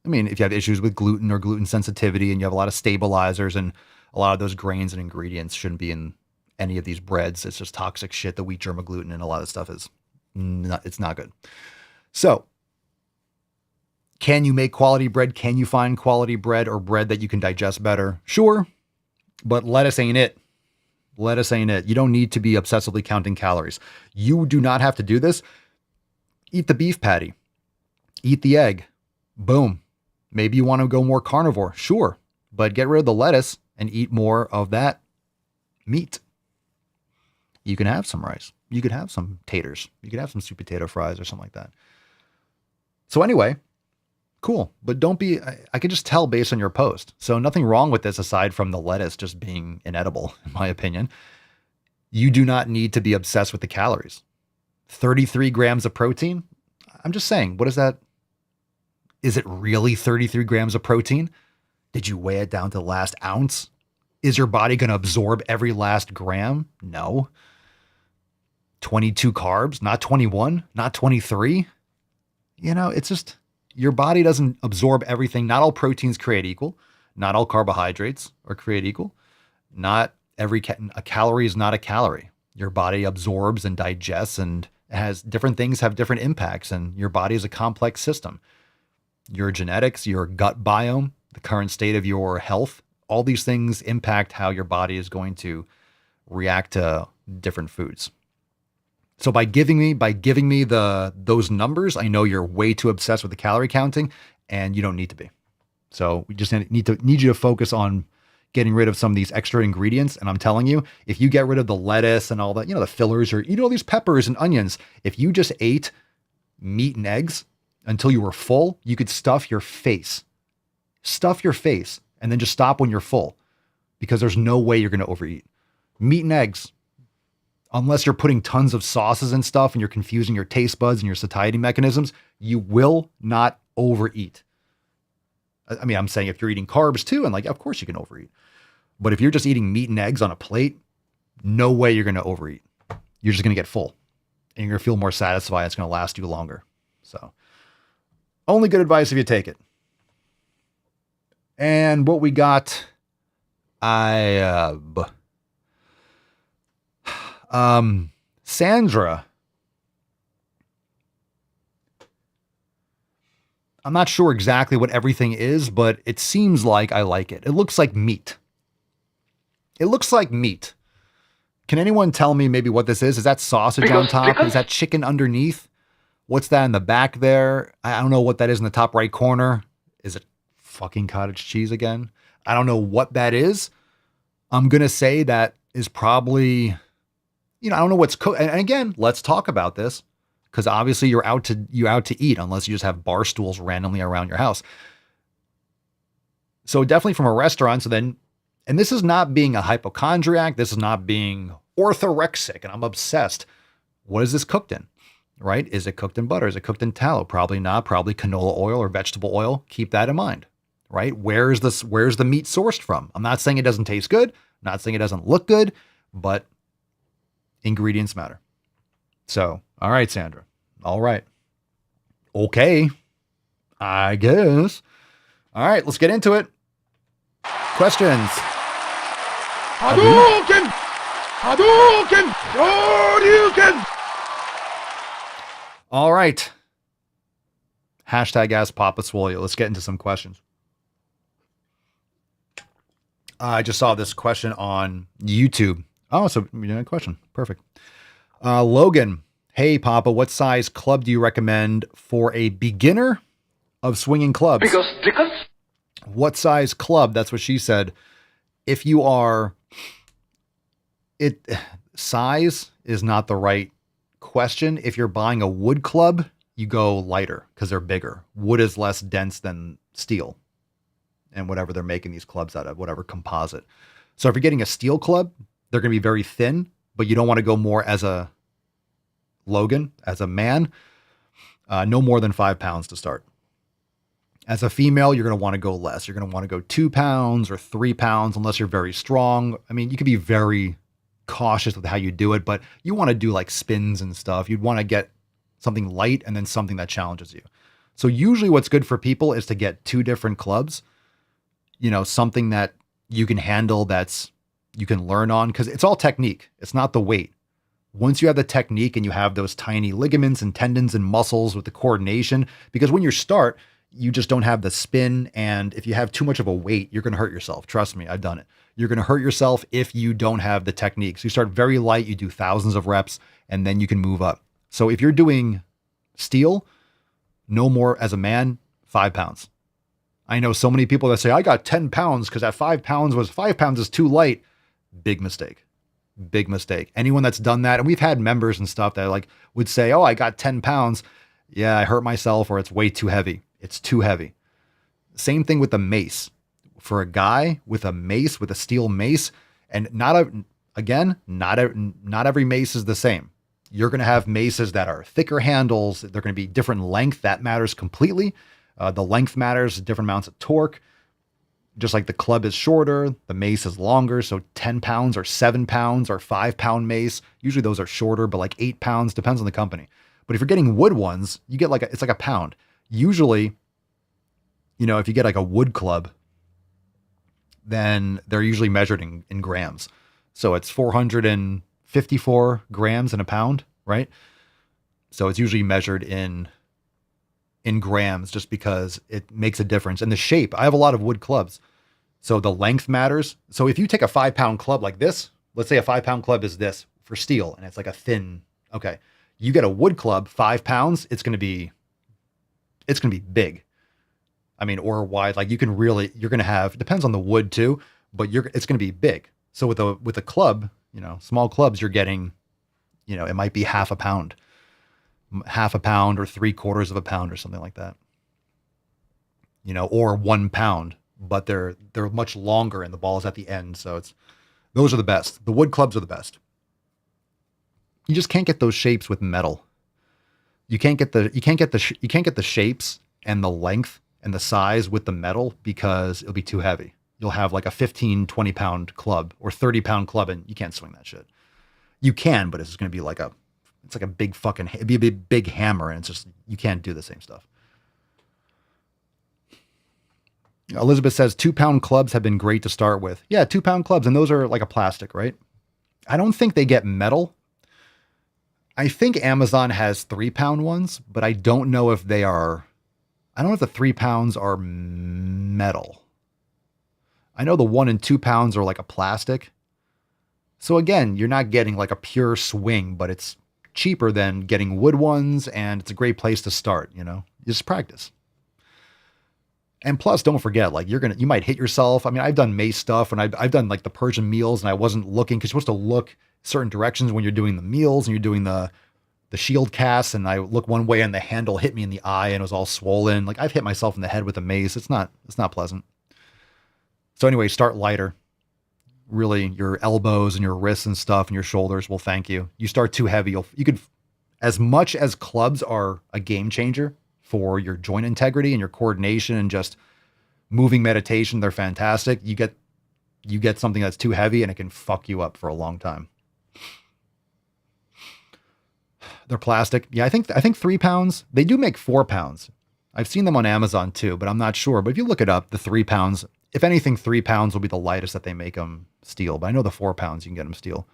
I mean, if you have issues with gluten or gluten sensitivity and you have a lot of stabilizers and a lot of those grains and ingredients shouldn't be in any of these breads. It's just toxic shit. The wheat germ gluten and a lot of stuff it's not good. So can you make quality bread? Can you find quality bread or bread that you can digest better? Sure. But lettuce ain't it. Lettuce ain't it. You don't need to be obsessively counting calories. You do not have to do this. Eat the beef patty. Eat the egg. Boom. Maybe you want to go more carnivore. Sure. But get rid of the lettuce and eat more of that meat. You can have some rice. You could have some taters. You could have some sweet potato fries or something like that. So anyway, cool. But don't be, I can just tell based on your post. So nothing wrong with this aside from the lettuce just being inedible, in my opinion. You do not need to be obsessed with the calories. 33 grams of protein. I'm just saying, what is that? Is it really 33 grams of protein? Did you weigh it down to the last ounce? Is your body going to absorb every last gram? No. 22 carbs, not 21, not 23. It's just, your body doesn't absorb everything. Not all proteins create equal. Not all carbohydrates are created equal. Not every a calorie is not a calorie. Your body absorbs and digests and has different things have different impacts. And your body is a complex system. Your genetics, your gut biome, the current state of your health, all these things impact how your body is going to react to different foods. So by giving me those numbers, I know you're way too obsessed with the calorie counting, and you don't need to be. So we just need you to focus on getting rid of some of these extra ingredients. And I'm telling you, if you get rid of the lettuce and all that, the fillers, or eat all these peppers and onions, if you just ate meat and eggs until you were full, you could stuff your face, and then just stop when you're full, because there's no way you're going to overeat. Meat and eggs. Unless you're putting tons of sauces and stuff and you're confusing your taste buds and your satiety mechanisms, you will not overeat. I mean, I'm saying if you're eating carbs too, and of course you can overeat. But if you're just eating meat and eggs on a plate, no way you're going to overeat. You're just going to get full and you're going to feel more satisfied. It's going to last you longer. So only good advice if you take it. And what we got, Sandra. I'm not sure exactly what everything is, but it seems like I like it. It looks like meat. It looks like meat. Can anyone tell me maybe what this is? Is that sausage on top? Is that chicken underneath? What's that in the back there? I don't know what that is in the top right corner. Is it fucking cottage cheese again? I don't know what that is. I'm going to say that is probably, I don't know what's cooked. And again, let's talk about this because obviously you're out to eat unless you just have bar stools randomly around your house. So definitely from a restaurant. So then, and this is not being a hypochondriac. This is not being orthorexic and I'm obsessed. What is this cooked in, right? Is it cooked in butter? Is it cooked in tallow? Probably not. Probably canola oil or vegetable oil. Keep that in mind, right? Where's the meat sourced from? I'm not saying it doesn't taste good. I'm not saying it doesn't look good, but ingredients matter. So, all right, Sandra. All right. Okay. I guess. All right, let's get into it. Questions. Hadouken! Hadouken! Shoryuken! All right. Hashtag Ask Papa Swole. Let's get into some questions. I just saw this question on YouTube. Oh, so you know, a question. Perfect. Logan, hey, Papa, what size club do you recommend for a beginner of swinging clubs? Because What size club? That's what she said. If you are, size is not the right question. If you're buying a wood club, you go lighter because they're bigger. Wood is less dense than steel and whatever they're making these clubs out of, whatever composite. So if you're getting a steel club, they're going to be very thin, but you don't want to go more as a Logan, as a man, no more than 5 pounds to start. As a female, you're going to want to go less. You're going to want to go 2 pounds or 3 pounds, unless you're very strong. I mean, you can be very cautious with how you do it, but you want to do like spins and stuff. You'd want to get something light and then something that challenges you. So usually what's good for people is to get 2 different clubs, something that you can handle, you can learn on, because it's all technique. It's not the weight. Once you have the technique and you have those tiny ligaments and tendons and muscles with the coordination, because when you start, you just don't have the spin. And if you have too much of a weight, you're going to hurt yourself. Trust me, I've done it. You're going to hurt yourself if you don't have the technique. So you start very light, you do thousands of reps, and then you can move up. So if you're doing steel, no more as a man, 5 pounds. I know so many people that say, I got 10 pounds because that 5 pounds is too light. Big mistake. Big mistake. Anyone that's done that, and we've had members and stuff that would say, oh, I got 10 pounds. Yeah, I hurt myself, or it's way too heavy. It's too heavy. Same thing with the mace. For a guy with a mace, with a steel mace, and not every mace is the same. You're going to have maces that are thicker handles. They're going to be different length. That matters completely. The length matters, different amounts of torque. Just like the club is shorter, the mace is longer. So 10 pounds or 7 pounds or 5 pound mace. Usually those are shorter, but like 8 pounds, depends on the company. But if you're getting wood ones, you get it's like a pound. Usually, if you get like a wood club, then they're usually measured in grams. So it's 454 grams in a pound, right? So it's usually measured in grams just because it makes a difference. And the shape, I have a lot of wood clubs. So the length matters. So if you take a 5 pound club like this, let's say a 5 pound club is this for steel, and it's like a thin, okay. You get a wood club, 5 pounds, it's going to be big. I mean, or wide, like you're going to have, depends on the wood too, but it's going to be big. So with a club, small clubs, you're getting, it might be half a pound or 3/4 of a pound or something like that, or 1 pound, but they're much longer and the ball is at the end. So those are the best. The wood clubs are the best. You just can't get those shapes with metal. You can't get the shapes and the length and the size with the metal because it'll be too heavy. You'll have like a 15, 20 pound club or 30 pound club and you can't swing that shit. You can, but it's going to be like it's like a big it'd be a big hammer and it's just, you can't do the same stuff. Elizabeth says 2 pound clubs have been great to start with. Yeah, 2 pound clubs. And those are like a plastic, right? I don't think they get metal. I think Amazon has 3 pound ones, but I don't know if they are. I don't know if the 3 pounds are metal. I know the 1 and 2 pounds are like a plastic. So again, you're not getting like a pure swing, but it's cheaper than getting wood ones, and it's a great place to start, you know? Just practice. And plus, don't forget, like you might hit yourself. I mean, I've done mace stuff and I've done like the Persian meals and I wasn't looking because you're supposed to look certain directions when you're doing the meals and you're doing the shield cast. And I look one way and the handle hit me in the eye and it was all swollen. Like I've hit myself in the head with a mace. It's not pleasant. So anyway, start lighter. Really, your elbows and your wrists and stuff and your shoulders will thank you. You start too heavy, you could, as much as clubs are a game changer for your joint integrity and your coordination and just moving meditation, they're fantastic. You get something that's too heavy and it can fuck you up for a long time. They're plastic. Yeah, I think 3 pounds. They do make 4 pounds. I've seen them on Amazon too, but I'm not sure. But if you look it up, the 3 pounds, if anything, 3 pounds will be the lightest that they make them steel. But I know the 4 pounds you can get them steel.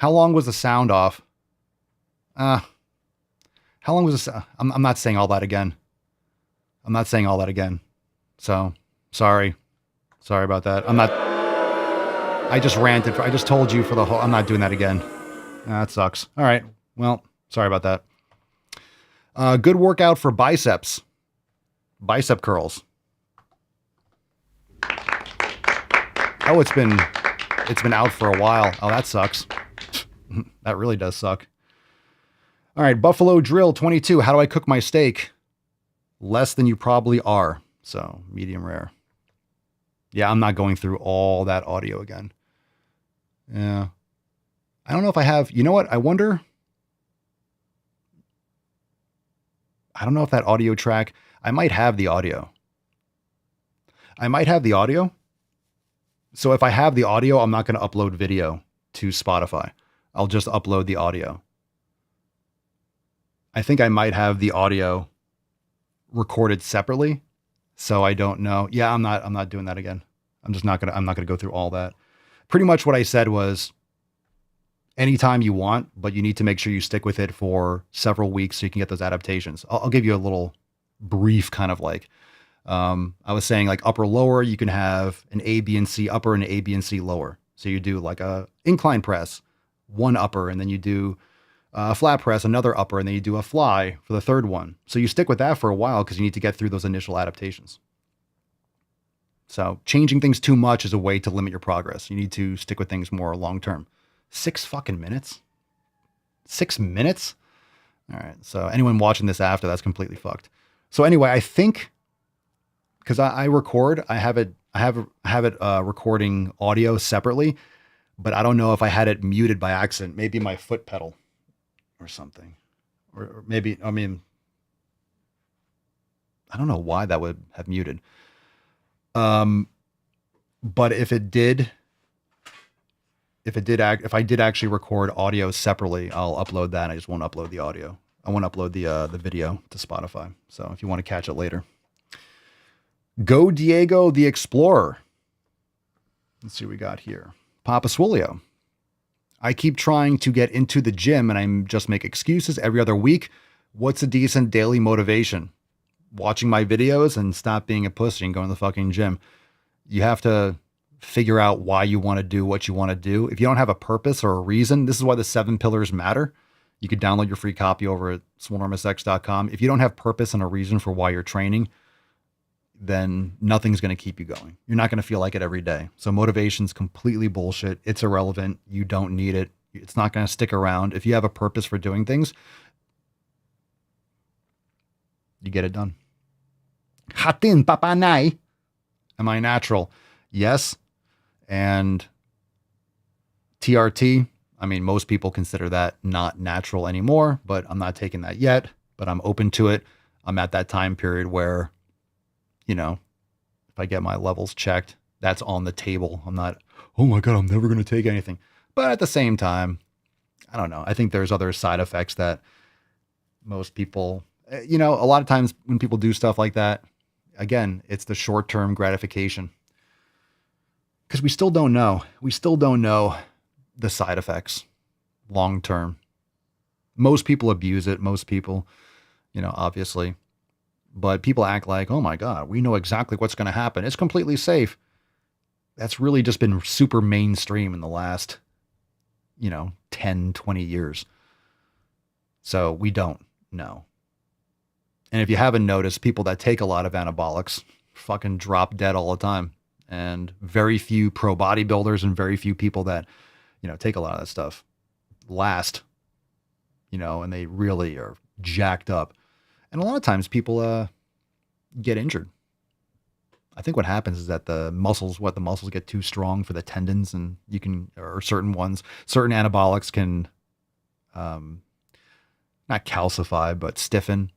How long was the sound off? How long was this? I'm not saying all that again. I'm not saying all that again. So sorry. Sorry about that. I just ranted. I just told you for the whole, I'm not doing that again. That sucks. All right. Well, sorry about that. Good workout for biceps. Bicep curls. Oh, it's been out for a while. Oh, that sucks. That really does suck. All right, Buffalo Drill 22. How do I cook my steak? Less than you probably are. So, medium rare. Yeah, I'm not going through all that audio again. Yeah. I don't know if I have, you know what? I wonder. I don't know if that audio track, I might have the audio. So if I have the audio, I'm not going to upload video to Spotify. I'll just upload the audio. I think I might have the audio recorded separately. So I don't know. Yeah, I'm not doing that again. I'm not going to go through all that. Pretty much what I said was anytime you want, but you need to make sure you stick with it for several weeks so you can get those adaptations. I'll give you a little brief kind of like, I was saying like upper lower, you can have an A, B, and C upper and an A, B, and C lower. So you do like a incline press, one upper, and then you do a flat press, another upper, and then you do a fly for the third one. So you stick with that for a while because you need to get through those initial adaptations. So changing things too much is a way to limit your progress. You need to stick with things more long-term. 6 fucking minutes? 6 minutes? All right. So anyone watching this after, that's completely fucked. So anyway, I think because I record, I have it recording audio separately, but I don't know if I had it muted by accident. Maybe my foot pedal or something, or maybe, I mean, I don't know why that would have muted. But if I did actually record audio separately, I'll upload that. I just won't upload the audio. I won't upload the video to Spotify. So if you want to catch it later, Go Diego the Explorer. Let's see what we got here. Papa Swolio. I keep trying to get into the gym and I just make excuses every other week. What's a decent daily motivation? Watching my videos and stop being a pussy and going to the fucking gym. You have to figure out why you want to do what you want to do. If you don't have a purpose or a reason, this is why the 7 pillars matter. You could download your free copy over at swolenormousx.com. If you don't have purpose and a reason for why you're training, then nothing's going to keep you going. You're not going to feel like it every day. So motivation's completely bullshit. It's irrelevant. You don't need it. It's not going to stick around. If you have a purpose for doing things, you get it done. Hatin papa nai. Am I natural? Yes. And TRT, I mean, most people consider that not natural anymore, but I'm not taking that yet, but I'm open to it. I'm at that time period where, you know, if I get my levels checked, that's on the table. I'm not, oh my God, I'm never going to take anything. But at the same time, I don't know. I think there's other side effects that most people, you know, a lot of times when people do stuff like that, again, it's the short-term gratification. Because we still don't know. We still don't know the side effects long-term. Most people abuse it. Most people, you know, obviously. But people act like, oh my God, we know exactly what's going to happen. It's completely safe. That's really just been super mainstream in the last, you know, 10, 20 years. So we don't know. And if you haven't noticed, people that take a lot of anabolics fucking drop dead all the time. And very few pro bodybuilders and very few people that, you know, take a lot of that stuff last, you know, and they really are jacked up. And a lot of times people get injured. I think what happens is that the muscles get too strong for the tendons, and you can, or certain anabolics can not calcify, but stiffen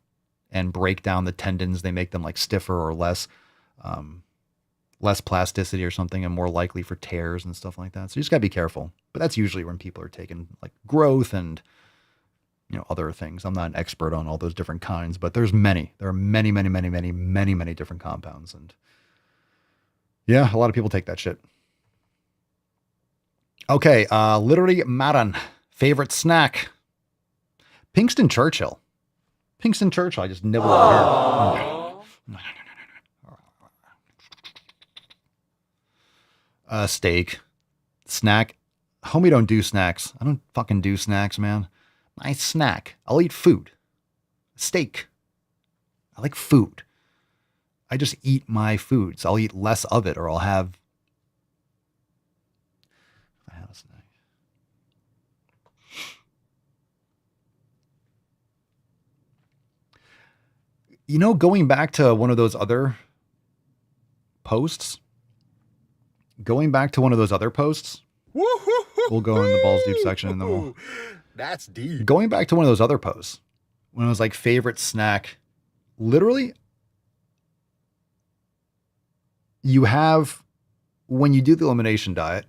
and break down the tendons. They make them like stiffer or less plasticity or something, and more likely for tears and stuff like that. So you just gotta be careful. But that's usually when people are taking like growth and, you know, other things. I'm not an expert on all those different kinds, but there are many different compounds. And yeah, a lot of people take that shit. Okay. Literally Maran. Favorite snack? Pinkston Churchill. Pinkston Churchill. I just nibble on here. Steak. Snack. Homie don't do snacks. I don't fucking do snacks, man. Nice snack. I'll eat food. Steak. I like food. I just eat my foods. I'll eat less of it, or I'll have. I have a snack. You know, going back to one of those other posts. We'll go in the balls deep section and then we'll. That's deep. Going back to one of those other posts when it was like favorite snack, literally, you have, when you do the elimination diet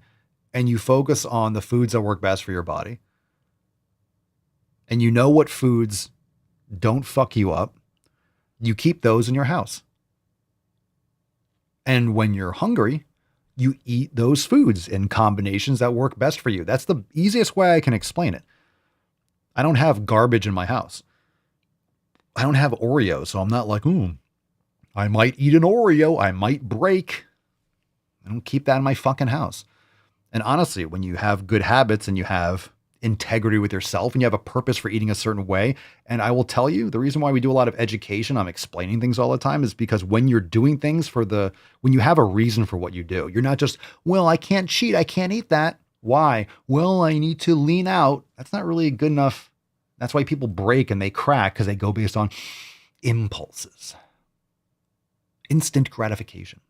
and you focus on the foods that work best for your body, and you know what foods don't fuck you up, you keep those in your house. And when you're hungry, you eat those foods in combinations that work best for you. That's the easiest way I can explain it. I don't have garbage in my house. I don't have Oreos, so I'm not like, I might eat an Oreo. I might break. I don't keep that in my fucking house. And honestly, when you have good habits and you have integrity with yourself and you have a purpose for eating a certain way, and I will tell you, the reason why we do a lot of education, I'm explaining things all the time, is because when you're doing things when you have a reason for what you do, you're not just, well, I can't cheat. I can't eat that. Why? Well, I need to lean out. That's not really good enough. That's why people break and they crack, because they go based on impulses, instant gratification.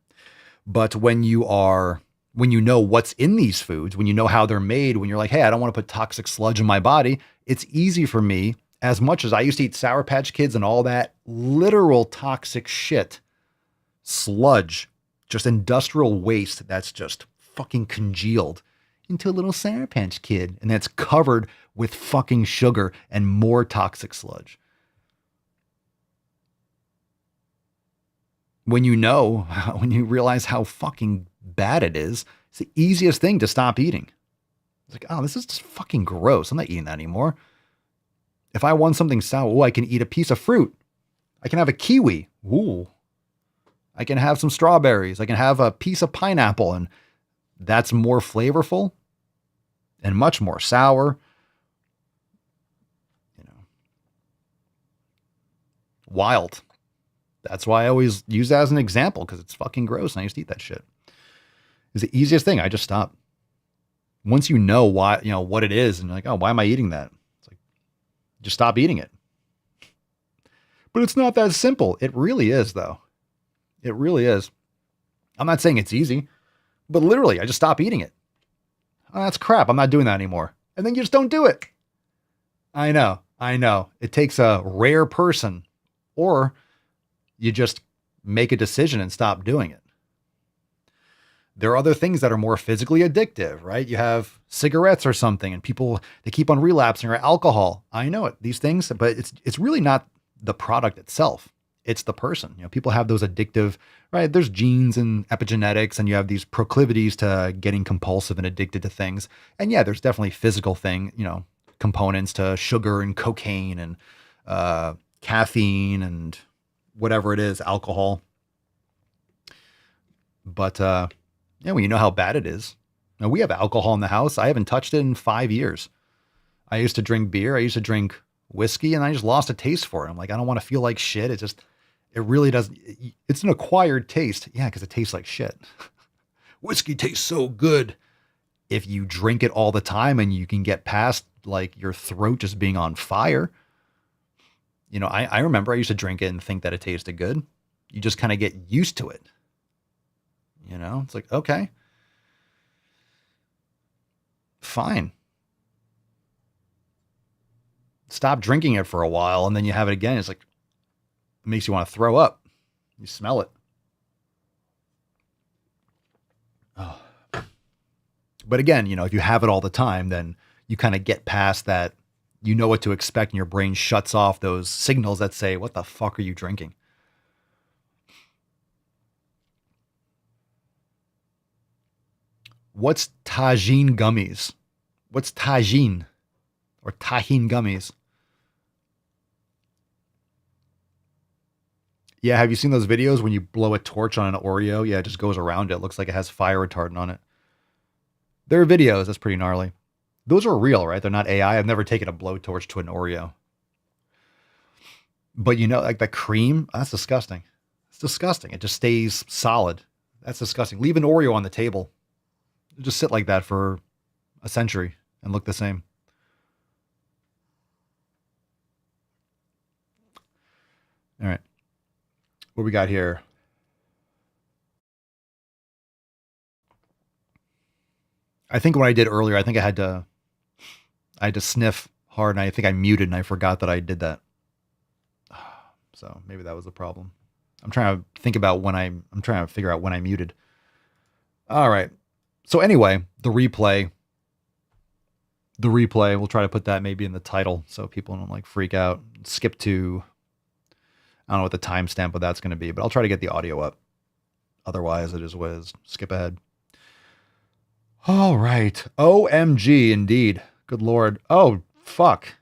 But when you know what's in these foods, when you know how they're made, when you're like, hey, I don't want to put toxic sludge in my body, it's easy for me, as much as I used to eat Sour Patch Kids and all that literal toxic shit, sludge, just industrial waste that's just fucking congealed into a little Sour Patch Kid, and that's covered with fucking sugar and more toxic sludge. When you realize how fucking bad it is, it's the easiest thing to stop eating. It's like, oh, this is just fucking gross. I'm not eating that anymore. If I want something sour, I can eat a piece of fruit. I can have a kiwi. Ooh. I can have some strawberries. I can have a piece of pineapple, and that's more flavorful and much more sour. Wild. That's why I always use that as an example, because it's fucking gross and I used to eat that shit. It's the easiest thing. I just stop. Once you know why, what it is, and you're like, oh, why am I eating that? It's like, just stop eating it. But it's not that simple. It really is, though. It really is. I'm not saying it's easy, but literally, I just stop eating it. Oh, that's crap. I'm not doing that anymore. And then you just don't do it. I know. It takes a rare person, or you just make a decision and stop doing it. There are other things that are more physically addictive, right? You have cigarettes or something, and people, they keep on relapsing, or alcohol. I know it, these things, but it's really not the product itself. It's the person. People have those addictive, right? There's genes and epigenetics, and you have these proclivities to getting compulsive and addicted to things. And yeah, there's definitely physical components to sugar and cocaine and caffeine and whatever it is, alcohol. But when you know how bad it is. Now, we have alcohol in the house. I haven't touched it in 5 years. I used to drink beer. I used to drink whiskey, and I just lost a taste for it. I'm like, I don't want to feel like shit. It really doesn't. It's an acquired taste. Yeah, because it tastes like shit. Whiskey tastes so good. If you drink it all the time and you can get past like your throat just being on fire. I remember I used to drink it and think that it tasted good. You just kind of get used to it. It's like, okay, fine. Stop drinking it for a while, and then you have it again. It's like, it makes you want to throw up. You smell it. Oh. But again, if you have it all the time, then you kind of get past that. You know what to expect, and your brain shuts off those signals that say, what the fuck are you drinking? What's Tajin gummies? What's Tajin? or tahine gummies. Yeah, have you seen those videos when you blow a torch on an Oreo? Yeah, it just goes around it. It looks like it has fire retardant on it. There are videos. That's pretty gnarly. Those are real, right? They're not AI. I've never taken a blowtorch to an Oreo. But you know, like the cream, that's disgusting. It's disgusting. It just stays solid. That's disgusting. Leave an Oreo on the table. Just sit like that for a century and look the same. All right. What we got here? I think what I did earlier, I think I had to sniff hard, and I think I muted and I forgot that I did that. So maybe that was the problem. I'm trying to think about when I'm trying to figure out when I muted. All right. So anyway, the replay, we'll try to put that maybe in the title so people don't like freak out. Skip to, I don't know what the timestamp of that's going to be, but I'll try to get the audio up. Otherwise, it is what it is. Skip ahead. All right. OMG, indeed. Good Lord. Oh, fuck.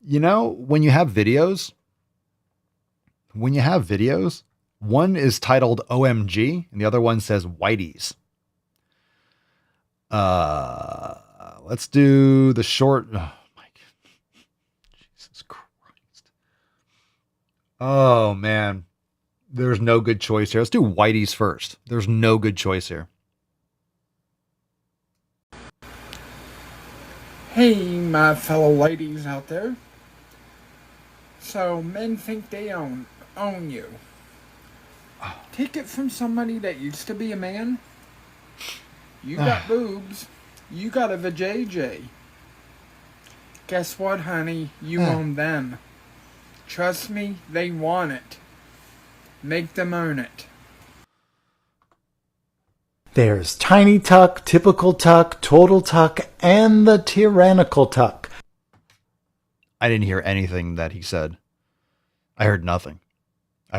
You know, when you have videos, one is titled OMG and the other one says Whitey's. Let's do the short. Oh, my God. Jesus Christ. Oh, man. There's no good choice here. Let's do Whitey's first. There's no good choice here. Hey, my fellow ladies out there. So, men think they own you. Take it from somebody that used to be a man. You got boobs. You got a vajayjay. Guess what, honey? You own them. Trust me, they want it. Make them own it. There's Tiny Tuck, Typical Tuck, Total Tuck, and the Tyrannical Tuck. I didn't hear anything that he said. I heard nothing. I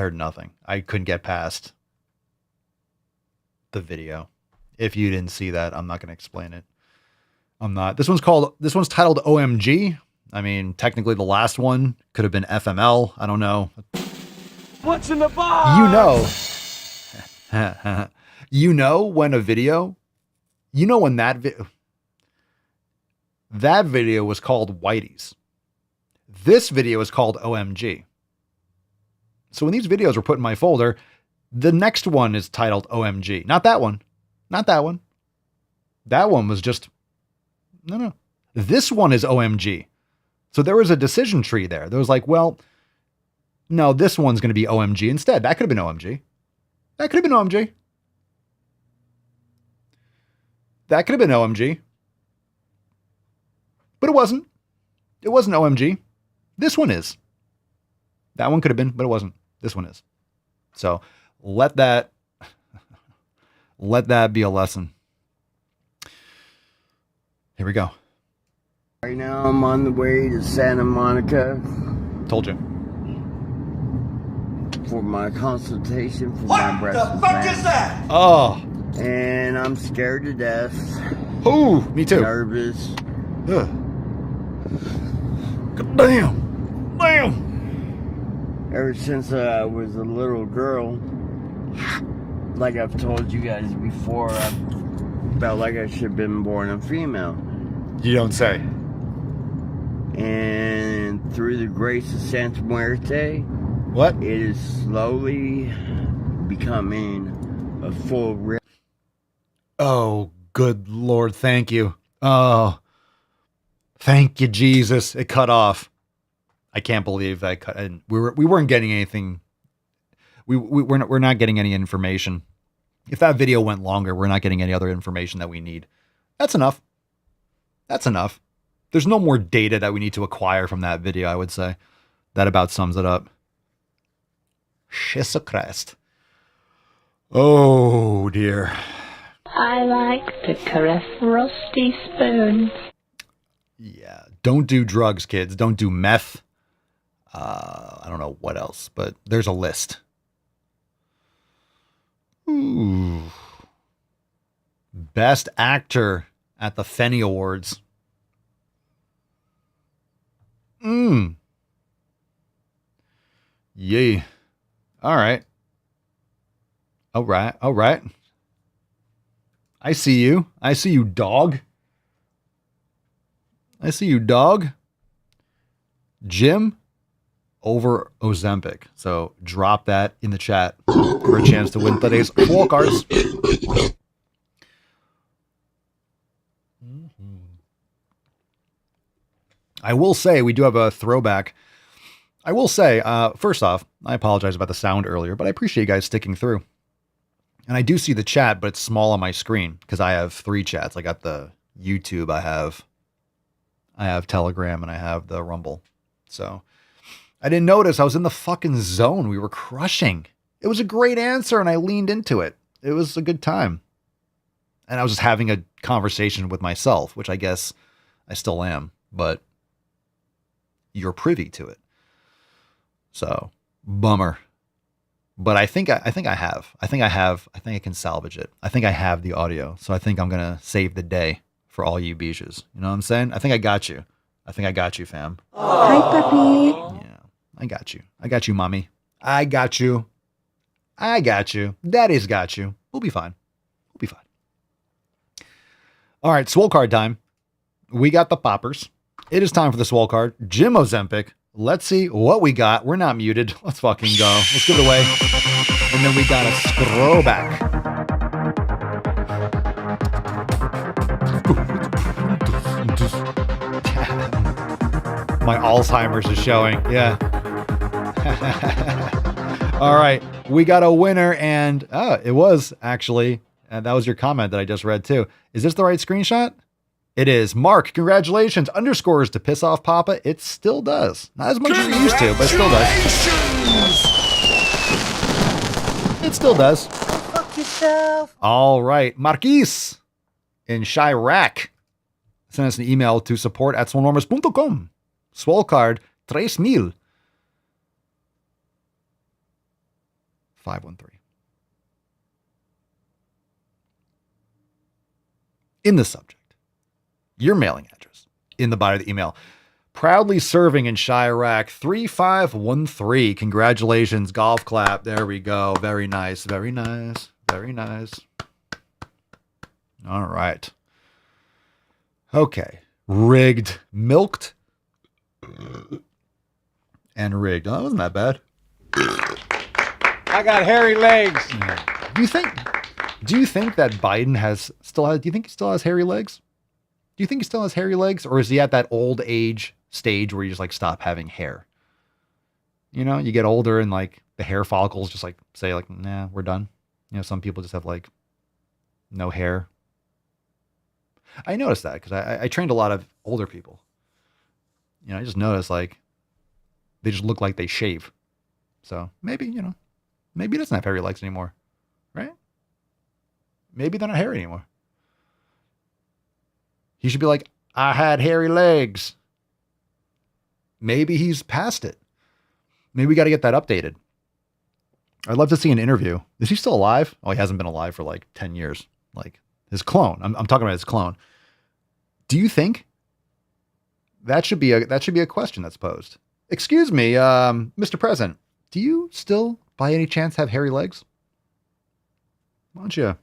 couldn't get past the video. If you didn't see that, I'm not going to explain it. I'm not. This one's titled OMG. I mean, technically the last one could have been FML. I don't know. What's in the box? You know when a video, when that video was called Whitey's. This video is called OMG. So when these videos were put in my folder, the next one is titled OMG. Not that one. That one was just, no. This one is OMG. So there was a decision tree there. There was like, well, no, this one's going to be OMG instead. That could have been OMG. That could have been OMG. But it wasn't. It wasn't OMG. This one is. That one could have been, but it wasn't. This one is. So let that be a lesson. Here we go. Right now I'm on the way to Santa Monica. Told you. For my consultation for my breast implant. What the fuck is that? Oh. And I'm scared to death. Oh, me too. Nervous. Ugh. Damn. Ever since I was a little girl, like I've told you guys before, I felt like I should have been born a female. You don't say. And through the grace of Santa Muerte, what? It is slowly becoming a full. Oh, good Lord, thank you. Oh, thank you, Jesus. It cut off. I can't believe I cut. And we weren't getting anything. We're not getting any information. If that video went longer, we're not getting any other information that we need. That's enough. There's no more data that we need to acquire from that video, I would say. That about sums it up. Jesus Christ. Oh, dear. I like to caress rusty spoons. Yeah. Don't do drugs, kids. Don't do meth. I don't know what else, but there's a list. Ooh. Best actor at the Fenny Awards. Yay. All right. All right. All right. I see you. I see you, dog. I see you, dog. Jim over Ozempic. So drop that in the chat for a chance to win today's Swole cards. I will say we do have a throwback. I will say, first off, I apologize about the sound earlier, but I appreciate you guys sticking through. And I do see the chat, but it's small on my screen because I have 3 chats. I got the YouTube, I have Telegram, and I have the Rumble. So I didn't notice. I was in the fucking zone. We were crushing. It was a great answer, and I leaned into it. It was a good time. And I was just having a conversation with myself, which I guess I still am, but you're privy to it. So, bummer. But I think I can salvage it. I think I have the audio. So I think I'm going to save the day for all you beaches. You know what I'm saying? I think I got you. I think I got you, fam. Hi, puppy. Yeah, I got you. I got you, mommy. I got you. I got you. Daddy's got you. We'll be fine. We'll be fine. All right, Swole card time. We got the poppers. It is time for the Swole card. Jim Ozempic. Let's see what we got. We're not muted. Let's fucking go. Let's give it away. And then we got a throwback. My Alzheimer's is showing. Yeah. All right. We got a winner, and it was actually, and that was your comment that I just read too. Is this the right screenshot? It is. Mark, congratulations. Underscores to piss off Papa. It still does. Not as much as it used to, but it still does. It still does. Go fuck yourself. All right. Marquise in Chirac. Send us an email to support@swolenormous.com. Swole card 3000. 513. In the subject, your mailing address in the body of the email. Proudly serving in Chirac 3513. Congratulations. Golf clap. There we go. Very nice. Very nice. Very nice. All right. Okay. Rigged, milked, and rigged. Oh, that wasn't that bad. I got hairy legs. Do you think that Biden do you think he still has hairy legs? Do you think he still has hairy legs, or is he at that old age stage where you just like stop having hair? You know, you get older and like the hair follicles just like say like, nah, we're done. You know, some people just have like no hair. I noticed that because I trained a lot of older people. You know, I just noticed like they just look like they shave. So maybe, you know, maybe he doesn't have hairy legs anymore, right? Maybe they're not hairy anymore. He should be like, I had hairy legs. Maybe he's past it. Maybe we got to get that updated. I'd love to see an interview. Is he still alive? Oh, he hasn't been alive for like 10 years. Like his clone. I'm talking about his clone. Do you think that should be a question that's posed? Excuse me, Mr. President, do you still by any chance have hairy legs? Why don't you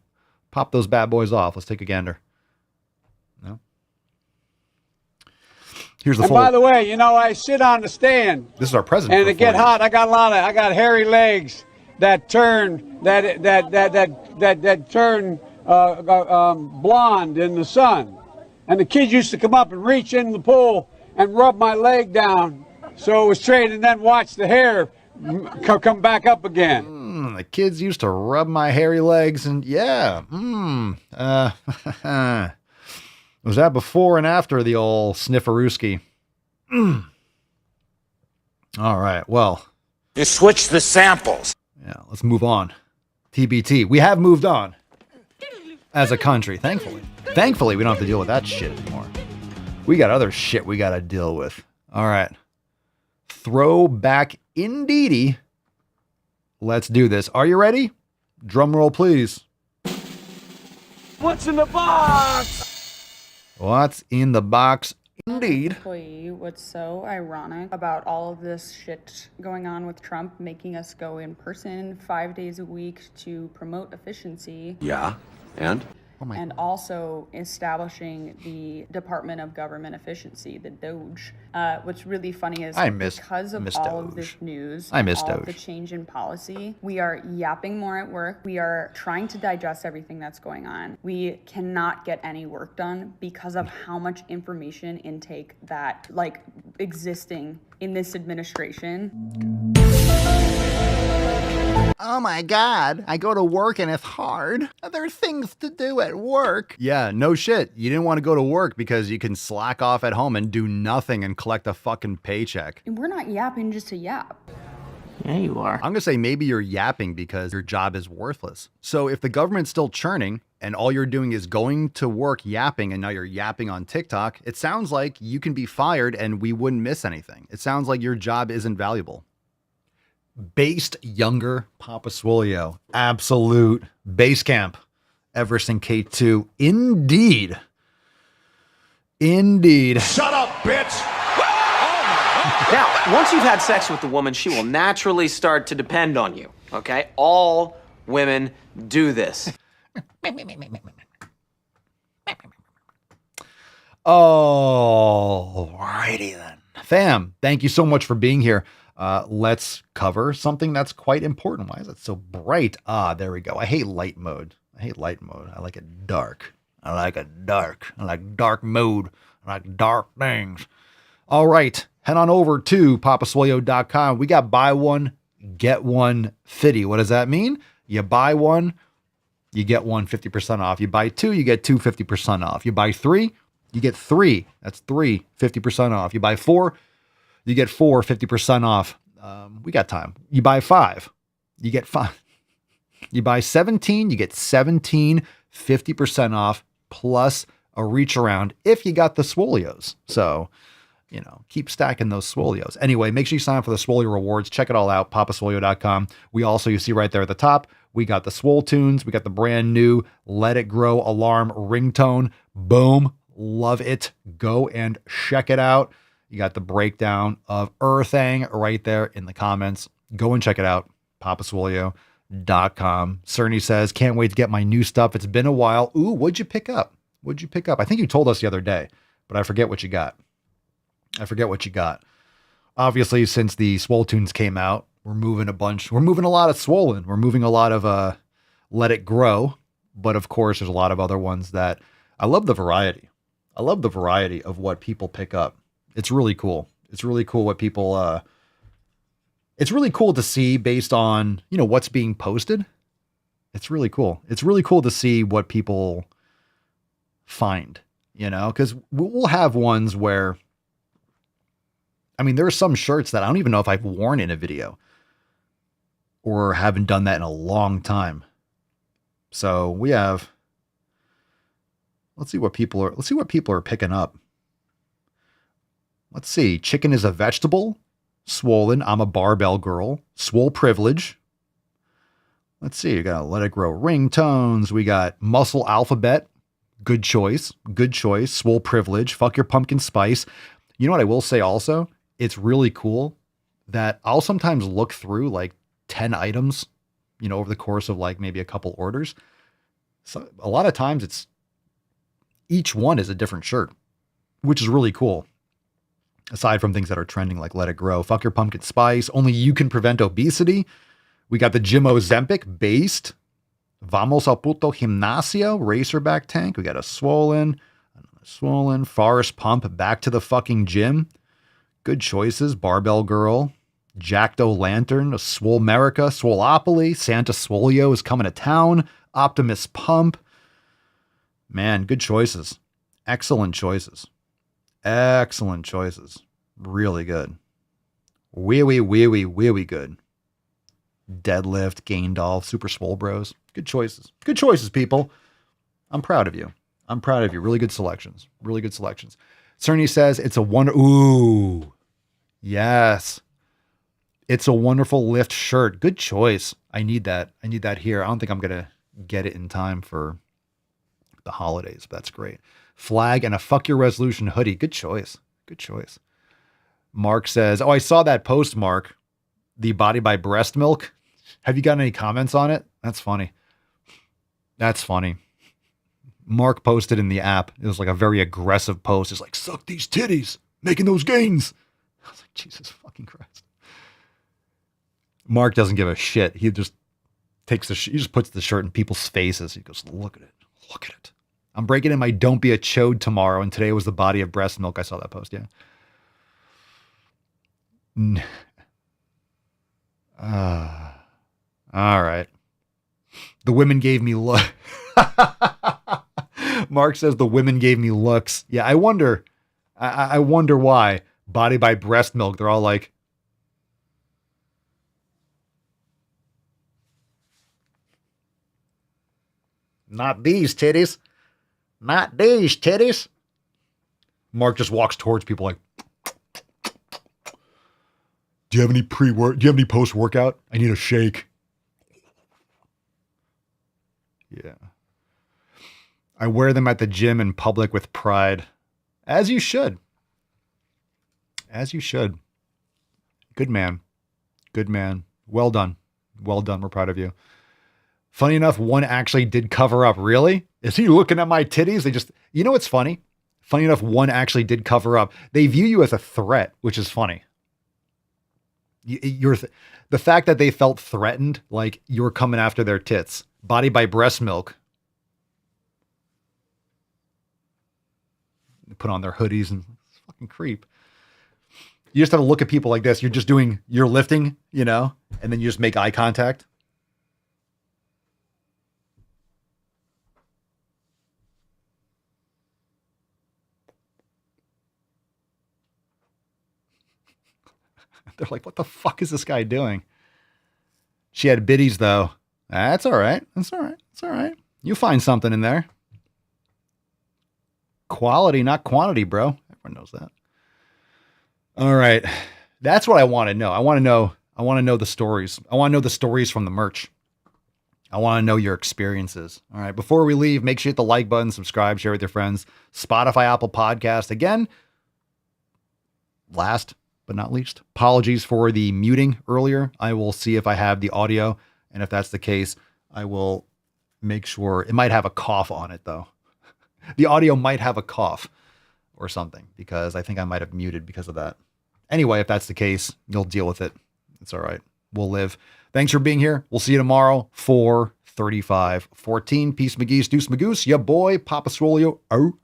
pop those bad boys off? Let's take a gander. No. Here's the and by the way, you know, I sit on the stand. This is our president. And it get hot. I got hairy legs that turn blonde in the sun. And the kids used to come up and reach in the pool and rub my leg down so it was straight, and then watch the hair come back up again. The kids used to rub my hairy legs, and yeah. Was that before and after the old snifferooski? All right, well. You switch the samples. Yeah, let's move on. TBT. We have moved on as a country, thankfully. Thankfully, we don't have to deal with that shit anymore. We got other shit we got to deal with. All right. Throwback indeedy. Let's do this. Are you ready? Drum roll, please. What's in the box? What's in the box? Indeed. Employee, what's so ironic about all of this shit going on with Trump making us go in person 5 days a week to promote efficiency. Yeah, and? And also establishing the Department of Government Efficiency, the DOGE. What's really funny is because of all of this news, all of the change in policy, we are yapping more at work. We are trying to digest everything that's going on. We cannot get any work done because of how much information intake that existing in this administration. Oh my God, I go to work and it's hard. There are things to do at work. Yeah, no shit. You didn't want to go to work because you can slack off at home and do nothing and collect a fucking paycheck. And we're not yapping just to yap. Yeah, you are. I'm going to say maybe you're yapping because your job is worthless. So if the government's still churning and all you're doing is going to work yapping and now you're yapping on TikTok, it sounds like you can be fired and we wouldn't miss anything. It sounds like your job isn't valuable. Based younger Papa Swolio. Absolute base camp. Everest and K2. Indeed. Indeed. Shut up, bitch! Now, once you've had sex with the woman, she will naturally start to depend on you, okay? All women do this. Alrighty then. Fam, thank you so much for being here. Let's cover something that's quite important. Why is it so bright? Ah, there we go. I hate light mode. I like it dark. I like dark mode. I like dark things. All right. Head on over to papaswolio.com. We got buy one, get one 50. What does that mean? You buy one, you get one 50% off. You buy two, you get two 50% off. You buy three, you get three. That's three 50% off. You buy four, you get 4 50% off. We got time. You buy 5, you get 5. You buy 17, you get 17 50% off plus a reach around if you got the Swolios. So, you know, keep stacking those Swolios. Anyway, make sure you sign up for the Swolio rewards. Check it all out, papaswolio.com. We also, you see right there at the top, we got the Swole tunes. We got the brand new Let It Grow alarm ringtone. Boom. Love it. Go and check it out. You got the breakdown of Earthang right there in the comments. Go and check it out. papaswolio.com. Cerny says, can't wait to get my new stuff. It's been a while. Ooh, what'd you pick up? I think you told us the other day, but I forget what you got. Obviously, since the Swole tunes came out, we're moving a bunch. We're moving a lot of Swollen. We're moving a lot of Let It Grow. But of course, there's a lot of other ones that I love the variety. I love the variety of what people pick up. It's really cool. It's really cool what people, it's really cool to see based on, you know, what's being posted. It's really cool. It's really cool to see what people find, you know, because we'll have ones where, I mean, there are some shirts that I don't even know if I've worn in a video or haven't done that in a long time. So we have, let's see what people are picking up. Let's see. Chicken is a vegetable. Swollen. I'm a barbell girl. Swole privilege. Let's see. We got Let It Grow ringtones. We got muscle alphabet. Good choice. Swole privilege. Fuck your pumpkin spice. You know what I will say also? It's really cool that I'll sometimes look through like 10 items, you know, over the course of like maybe a couple orders. So a lot of times it's each one is a different shirt, which is really cool. Aside from things that are trending like Let It Grow, fuck your pumpkin spice, only you can prevent obesity. We got the Jim Ozempic based. Vamos al puto gimnasio, racerback tank. We got a swollen, Forest Pump, back to the fucking gym. Good choices. Barbell Girl, Jacked O'Lantern, a Swole America, Swoleopoly, Santa Swolio is coming to town, Optimus Pump. Man, good choices. Excellent choices. Really good. Wee good. Deadlift, Gaindolf, Super Swole Bros. Good choices. Good choices, people. I'm proud of you. Really good selections. Cerny says it's a wonder. Ooh. Yes. It's a wonderful lift shirt. Good choice. I need that here. I don't think I'm going to get it in time for the holidays, but that's great. flag and a fuck your resolution hoodie. Good choice. Good choice. Mark says, oh, I saw that post, Mark. The body by breast milk. Have you got any comments on it? That's funny. That's funny. Mark posted in the app. It was like a very aggressive post. It's like, suck these titties, making those gains. I was like, Jesus fucking Christ. Mark doesn't give a shit. He just takes he just puts the shirt in people's faces. He goes, look at it. Look at it. I'm breaking in my don't be a chode tomorrow. And today was the body of breast milk. I saw that post. Yeah. All right. The women gave me look. Mark says the women gave me looks. Yeah, I wonder. I wonder why. Body by breast milk. They're all like, not these titties. Not these titties. Mark just walks towards people like, do you have any pre-work? Do you have any post-workout? I need a shake. Yeah. I wear them at the gym in public with pride. As you should. As you should. Good man. Good man. Well done. Well done. We're proud of you. Funny enough, one actually did cover up. Really? Is he looking at my titties? They just, you know what's funny? Funny enough, one actually did cover up. They view you as a threat, which is funny. The fact that they felt threatened, like you're coming after their tits. Body by breast milk. They put on their hoodies and it's fucking creep. You just have to look at people like this. You're lifting, you know, and then you just make eye contact. They're like, what the fuck is this guy doing? She had biddies, though. That's all right. That's all right. It's all right. You'll find something in there. Quality, not quantity, bro. Everyone knows that. All right. That's what I want to know. I want to know the stories. I want to know the stories from the merch. I want to know your experiences. All right. Before we leave, make sure you hit the like button, subscribe, share with your friends. Spotify, Apple Podcast. Again, last but not least, apologies for the muting earlier. I will see if I have the audio. And if that's the case, I will make sure. It might have a cough on it, though. The audio might have a cough or something because I think I might have muted because of that. Anyway, if that's the case, you'll deal with it. It's all right. We'll live. Thanks for being here. We'll see you tomorrow. 4:35:14. Peace, McGee's, Deuce, Magoose. Ya boy, Papa Swole. Out.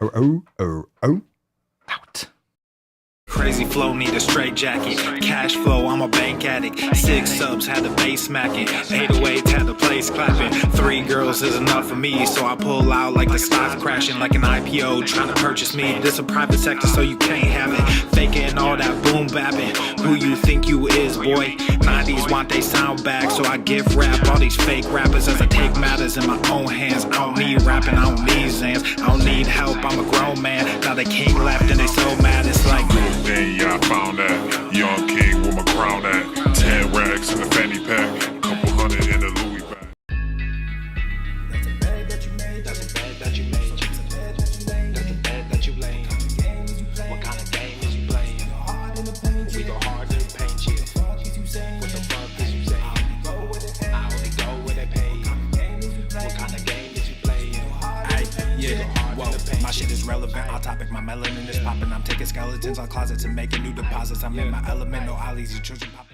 Crazy flow, need a straight jacket. Cash flow, I'm a bank addict. 6 subs, had the bass smacking. 808, had the place clapping. 3 girls is enough for me, so I pull out like the stock crashing. Like an IPO, trying to purchase me. This a private sector, so you can't have it. Faking all that boom bapping. Who you think you is, boy? 90s want they sound back, so I give rap all these fake rappers as I take matters in my own hands. I don't need rapping, I don't need Zans. I don't need help, I'm a grown man. Now they king left and they so mad, it's like then yeah, I found that young king with my crown at 10 racks in the fanny pack, couple hundred in the Louis bag. That's a bed that you made. That's a bed that you made. That's a bed that you laid. What kind of game is you playing? We go hard in the paint, yeah. What the fuck is you saying? I only go where they pay. What kind of game is you playing? Yeah, whoa, my shit is relevant. On topic, my melanin is popping. I'm taking skeletons on closets and making new deposits. I'm in my element, no ollies, you children popping.